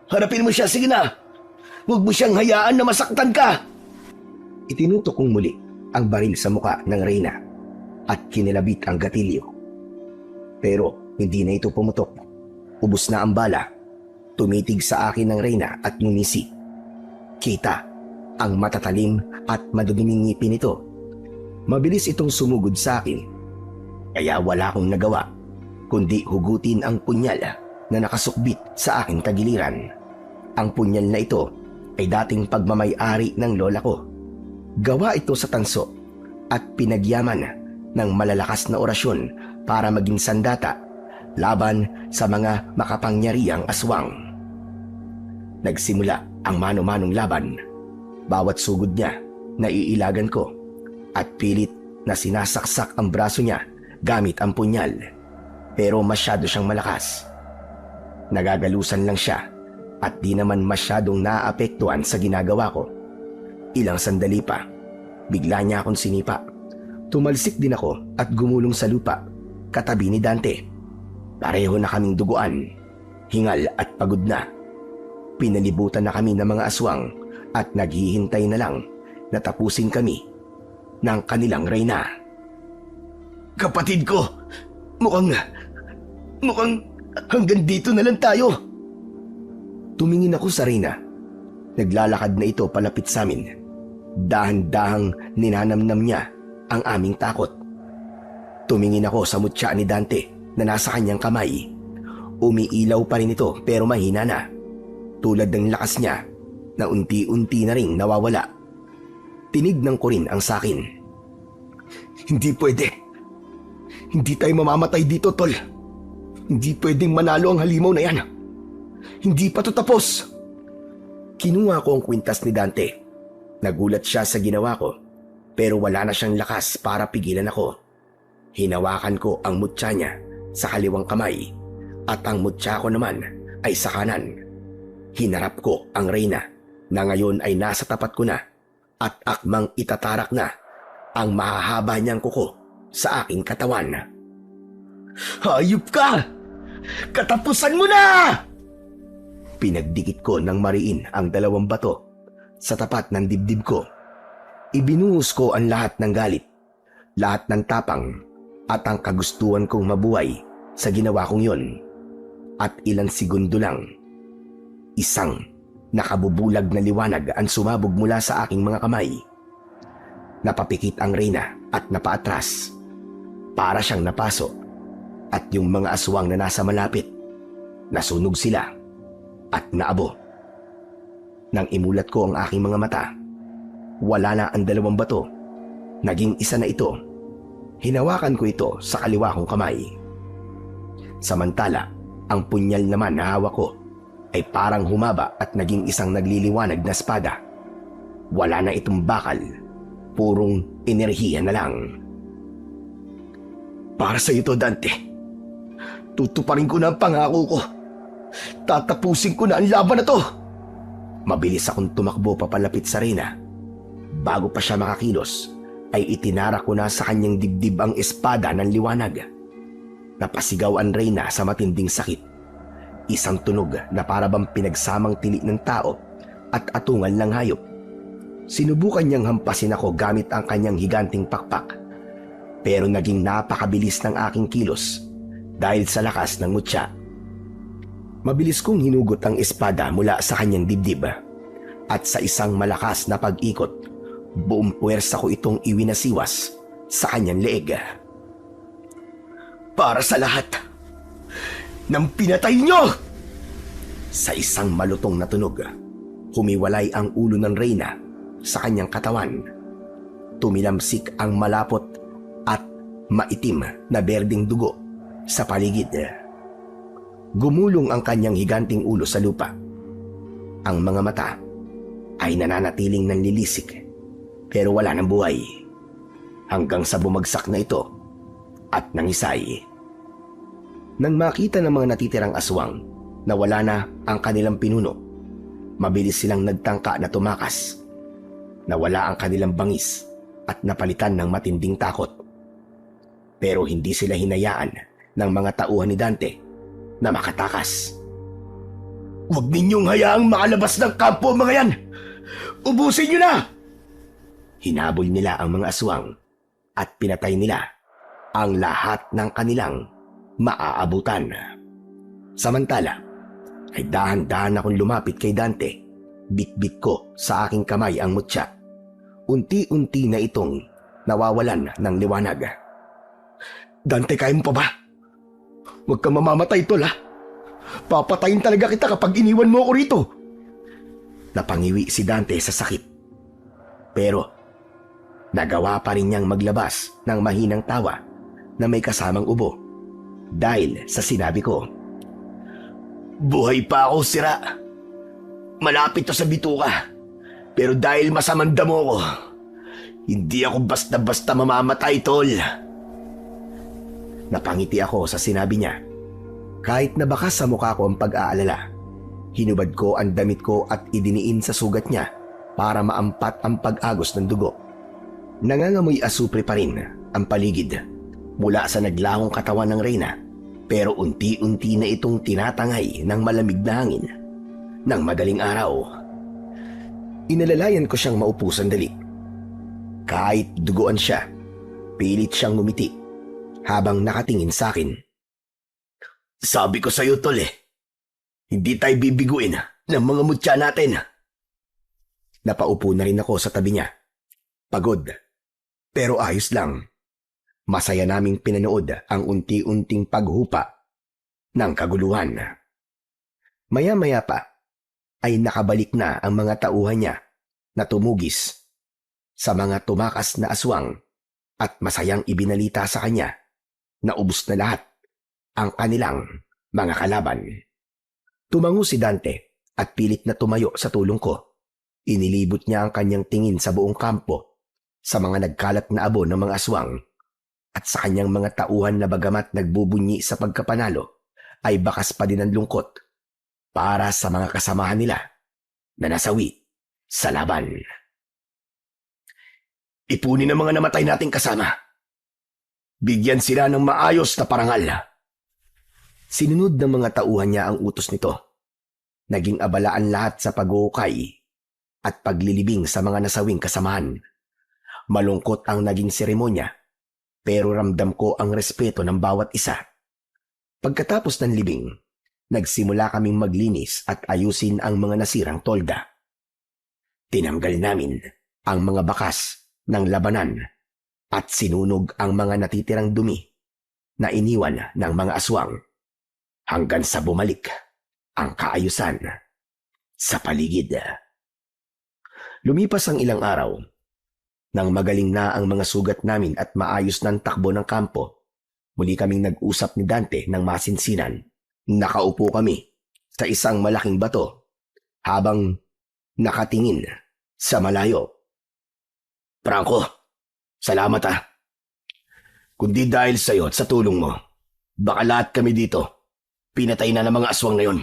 [SPEAKER 1] Harapin mo siya, sige na. Huwag mo siyang hayaan na masaktan ka. Itinutok kong muli ang baril sa muka ng reyna at kinilabit ang gatilyo. Pero hindi na ito pumutok. Ubos na ang bala. Tumitig sa akin ng reyna at ngumisi. Kita ang matatalim at maduduming ngipin nito. Mabilis itong sumugod sa akin. Kaya wala akong nagawa kundi hugutin ang punyal na nakasukbit sa aking tagiliran. Ang punyal na ito ay dating pagmamay-ari ng lola ko. Gawa ito sa tanso at pinagyaman ng malalakas na orasyon para maging sandata laban sa mga makapangyarihang aswang. Nagsimula ang mano-manong laban. Bawat sugod niya naiilagan ko at pilit na sinasaksak ang braso niya gamit ang punyal. Pero masyado siyang malakas. Nagagalusan lang siya at di naman masyadong naaapektuhan sa ginagawa ko. Ilang sandali pa, bigla niya akong sinipa. Tumalsik din ako at gumulong sa lupa, katabi ni Dante. Pareho na kaming duguan, hingal at pagod na. Pinalibutan na kami ng mga aswang at naghihintay na lang na tapusin kami ng kanilang reyna. Kapatid ko, mukhang hanggang dito na lang tayo. Tumingin ako sa reyna. Naglalakad na ito palapit sa amin. Dahan-dahang ninanamnam niya ang aming takot. Tumingin ako sa mutya ni Dante na nasa kanyang kamay. Umiilaw pa rin ito pero mahina na. Tulad ng lakas niya na unti-unti na ring nawawala. Tinignan ko rin ang sakin. Hindi pwede. Hindi tayo mamamatay dito, tol. Hindi pwedeng manalo ang halimaw na yan. Hindi pa to tapos. Kinuha ko ang kwintas ni Dante. Nagulat siya sa ginawa ko, pero wala na siyang lakas para pigilan ako. Hinawakan ko ang mutya niya sa kaliwang kamay at ang mutya ko naman ay sa kanan. Hinarap ko ang reyna na ngayon ay nasa tapat ko na at akmang itatarak na ang mahahaba niyang kuko sa aking katawan. Hayop ka! Katapusan mo na! Pinagdikit ko ng mariin ang dalawang bato sa tapat ng dibdib ko. Ibinuhos ko ang lahat ng galit, lahat ng tapang at ang kagustuhan kong mabuhay sa ginawa kong yon. At ilang segundo lang, isang nakabubulag na liwanag ang sumabog mula sa aking mga kamay. Napapikit ang reyna at napaatras. Para siyang napaso at yung mga aswang na nasa malapit, nasunog sila at naabo. Nang imulat ko ang aking mga mata, wala na ang dalawang bato. Naging isa na ito. Hinawakan ko ito sa kaliwa kong kamay. Samantala, ang punyal naman na hawak ko ay parang humaba at naging isang nagliliwanag na espada. Wala na itong bakal, purong enerhiya na lang. Para sa iyo to, Dante. Tutuparin ko na ang pangako ko. Tatapusin ko na ang laban na to. Mabilis akong tumakbo papalapit sa reyna. Bago pa siya makakilos, ay itinara ko na sa kanyang dibdib ang espada ng liwanag. Napasigaw ang reyna sa matinding sakit. Isang tunog na parabang pinagsamang tili ng tao at atungal ng hayop. Sinubukan niyang hampasin ako gamit ang kanyang higanting pakpak. Pero naging napakabilis ng aking kilos dahil sa lakas ng mutya. Mabilis kong hinugot ang espada mula sa kanyang dibdib at sa isang malakas na pag-ikot, buong puwersa ko itong iwinasiwas sa kanyang leeg. Para sa lahat ng pinatay niyo! Sa isang malutong na tunog, humiwalay ang ulo ng reyna sa kanyang katawan. Tumilamsik ang malapot at maitim na berdeng dugo sa paligid. Gumulong ang kanyang higanting ulo sa lupa. Ang mga mata ay nananatiling nanlilisik pero wala ng buhay hanggang sa bumagsak na ito at nangisay. Nang makita ng mga natitirang aswang na wala na ang kanilang pinuno, mabilis silang nagtangka na tumakas. Nawala ang kanilang bangis at napalitan ng matinding takot. Pero hindi sila hinayaan ng mga tauhan ni Dante na makatakas. Huwag ninyong hayaang makalabas ng kampo, mga yan! Ubusin nyo na! Hinabol nila ang mga aswang at pinatay nila ang lahat ng kanilang maaabutan. Samantala, ay dahan-dahan akong lumapit kay Dante. Bit-bit ko sa aking kamay ang mutya. Unti-unti na itong nawawalan ng liwanag. Dante, kaya mo pa ba? Huwag kang mamamatay, tol, ha? Papatayin talaga kita kapag iniwan mo ako rito. Napangiwi si Dante sa sakit. Pero, nagawa pa rin niyang maglabas ng mahinang tawa na may kasamang ubo dahil sa sinabi ko. Buhay pa ako, sira. Malapit to sa bituka. Pero dahil masamang damo ko, hindi ako basta-basta mamamatay, tol. Napangiti ako sa sinabi niya. Kahit nabakas sa mukha ko ang pag-aalala, hinubad ko ang damit ko at idiniin sa sugat niya para maampat ang pag-agos ng dugo. Nangangamoy asupre pa rin ang paligid mula sa naglahong katawan ng reyna, pero unti-unti na itong tinatangay ng malamig na hangin ng madaling araw. Inalalayan ko siyang maupo sandali. Kahit duguan siya, pilit siyang ngumiti habang nakatingin sa akin. Sabi ko sa'yo, tol, hindi tayo bibiguin ng mga mutya natin. Napaupo na rin ako sa tabi niya. Pagod, pero ayos lang. Masaya naming pinanood ang unti-unting paghupa ng kaguluhan. Maya-maya pa ay nakabalik na ang mga tauhan niya na tumugis sa mga tumakas na aswang at masayang ibinalita sa kanya na ubos na lahat ang kanilang mga kalaban. Tumango si Dante at pilit na tumayo sa tulong ko. Inilibot niya ang kanyang tingin sa buong kampo, sa mga nagkalat na abo ng mga aswang, at sa kanyang mga tauhan na bagamat nagbubunyi sa pagkapanalo, ay bakas pa din ang lungkot para sa mga kasamahan nila na nasawi sa laban. Ipunin ang mga namatay nating kasama. Bigyan sila ng maayos na parangal. Sinunod ng mga tauhan niya ang utos nito. Naging abalaan lahat sa pag-uukay at paglilibing sa mga nasawing kasamahan. Malungkot ang naging seremonya, pero ramdam ko ang respeto ng bawat isa. Pagkatapos ng libing, nagsimula kaming maglinis at ayusin ang mga nasirang tolda. Tinanggal namin ang mga bakas ng labanan at sinunog ang mga natitirang dumi na iniwan ng mga aswang hanggang sa bumalik ang kaayusan sa paligid. Lumipas ang ilang araw. Nang magaling na ang mga sugat namin at maayos ng takbo ng kampo, muli kaming nag-usap ni Dante ng masinsinan. Nakaupo kami sa isang malaking bato habang nakatingin sa malayo. Franco, salamat ah. Kundi dahil sa iyo at sa tulong mo, baka lahat kami dito pinatay na ng mga aswang na yon.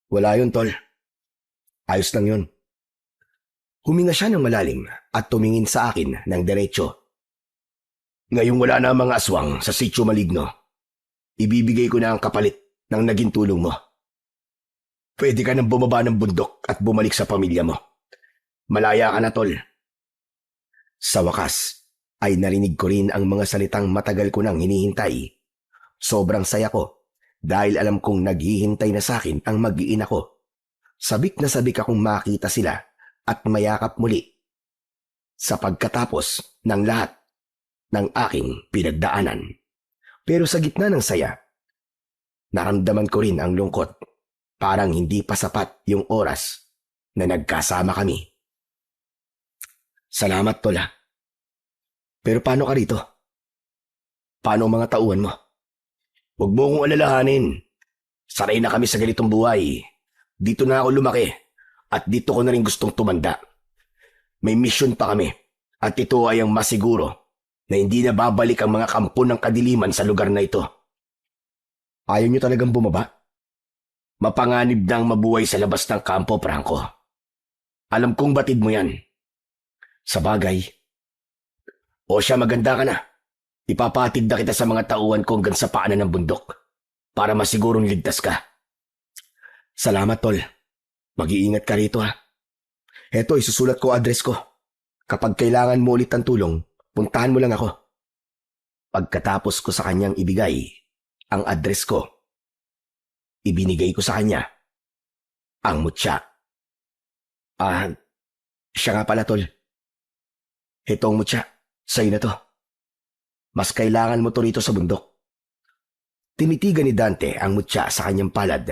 [SPEAKER 1] Wala yun, tol. Ayos lang yun. Huminga siya ng malalim at tumingin sa akin ng diretsyo. Ngayong wala na ang mga aswang sa sitio maligno, ibibigay ko na ang kapalit ng naging tulong mo. Pwede ka nang bumaba ng bundok at bumalik sa pamilya mo. Malaya ka na, tol. Sa wakas, ay narinig ko rin ang mga salitang matagal ko nang hinihintay. Sobrang saya ko dahil alam kong naghihintay na sa akin ang mag-iina ko. Sabik na sabik akong makita sila at mayakap muli sa pagkatapos ng lahat ng aking pinagdaanan. Pero sa gitna ng saya, naramdaman ko rin ang lungkot. Parang hindi pa sapat yung oras na nagkasama kami. Salamat, Tola. Pero paano ka rito? Paano ang mga tauhan mo? Huwag mo akong alalahanin. Sanay na kami sa ganitong buhay. Dito na ako lumaki at dito ko na rin gustong tumanda. May misyon pa kami at ito ay ang masiguro na hindi na babalik ang mga kampo ng kadiliman sa lugar na ito. Ayaw niyo talagang bumaba? Mapanganib na ang mabuhay sa labas ng kampo, Franco. Alam kong batid mo yan. Sa bagay. O siya, maganda ka na. Ipapatid na kita sa mga tauhan ko hanggang sa paanan ng bundok para masigurong ligtas ka. Salamat, tol. Mag-iingat ka rito, ha. Eto, isusulat ko address ko. Kapag kailangan mo ulit ng tulong, puntahan mo lang ako. Pagkatapos ko sa kanyang ibigay ang address ko, ibinigay ko sa kanya ang mutya. Siya nga pala, tol. Ito ang mutya. Sa'yo na to. Mas kailangan mo to rito sa bundok. Tinitigan ni Dante ang mutya sa kanyang palad.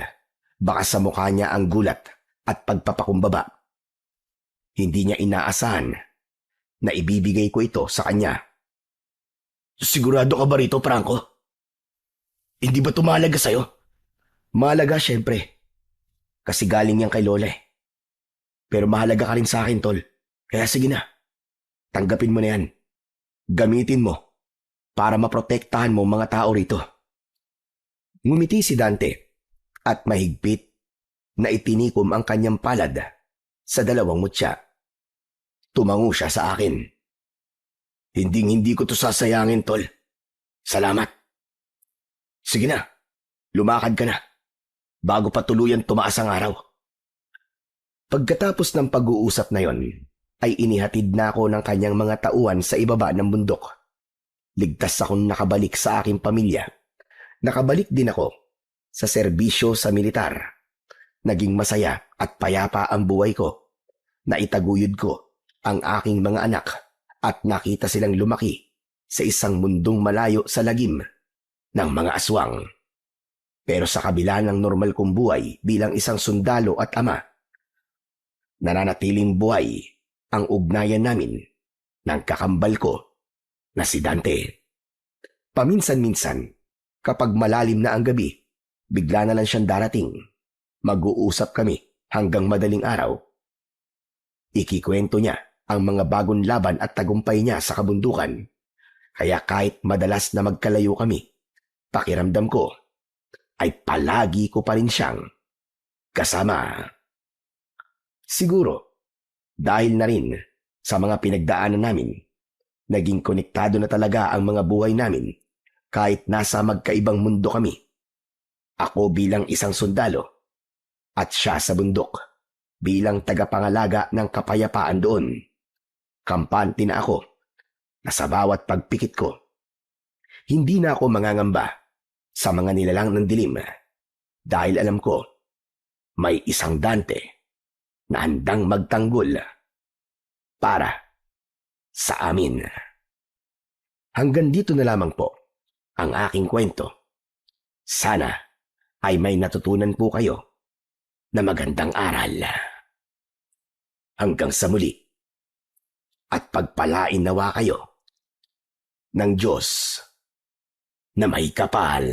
[SPEAKER 1] Baka sa mukha niya ang gulat at pagpapakumbaba. Hindi niya inaasahan na ibibigay ko ito sa kanya. Sigurado ka ba rito, Franco? Hindi ba ito mahalaga sa'yo? Mahalaga, syempre. Kasi galing yan kay Lola eh. Pero mahalaga ka rin sa akin, tol. Kaya sige na. Tanggapin mo na yan. Gamitin mo para maprotektahan mo mga tao rito. Ngumiti si Dante at mahigpit na itinikom ang kanyang palad sa dalawang mutya. Tumango siya sa akin. Hinding-hindi ko to sasayangin, tol. Salamat. Sige na, lumakad ka na bago pa tuluyan tumaas ang araw. Pagkatapos ng pag-uusap na yon, ay inihatid na ako ng kanyang mga tauhan sa ibaba ng bundok. Ligtas akong nakabalik sa aking pamilya. Nakabalik din ako sa serbisyo sa militar. Naging masaya at payapa ang buhay ko. Naitaguyod ko ang aking mga anak at nakita silang lumaki sa isang mundong malayo sa lagim ng mga aswang. Pero sa kabila ng normal kong buhay bilang isang sundalo at ama, nananatiling buhay ang ugnayan namin ng kakambal ko na si Dante. Paminsan-minsan Kapag malalim na ang gabi, bigla na lang siyang darating. Mag-uusap kami hanggang madaling araw. Ikikwento niya ang mga bagong laban at tagumpay niya sa kabundukan. Kaya kahit madalas na magkalayo kami, pakiramdam ko ay palagi ko pa rin siyang kasama. Siguro, dahil na rin sa mga pinagdaanan namin, naging konektado na talaga ang mga buhay namin kahit nasa magkaibang mundo kami. Ako bilang isang sundalo at siya sa bundok bilang tagapangalaga ng kapayapaan doon. Kampante na ako na sa bawat pagpikit ko, hindi na ako mangangamba sa mga nilalang ng dilim dahil alam ko may isang Dante na handang magtanggol para sa amin. Hanggang dito na lamang po ang aking kwento. Sana ay may natutunan po kayo na magandang aral. Hanggang sa muli at pagpalain nawa kayo ng Diyos na may kapal.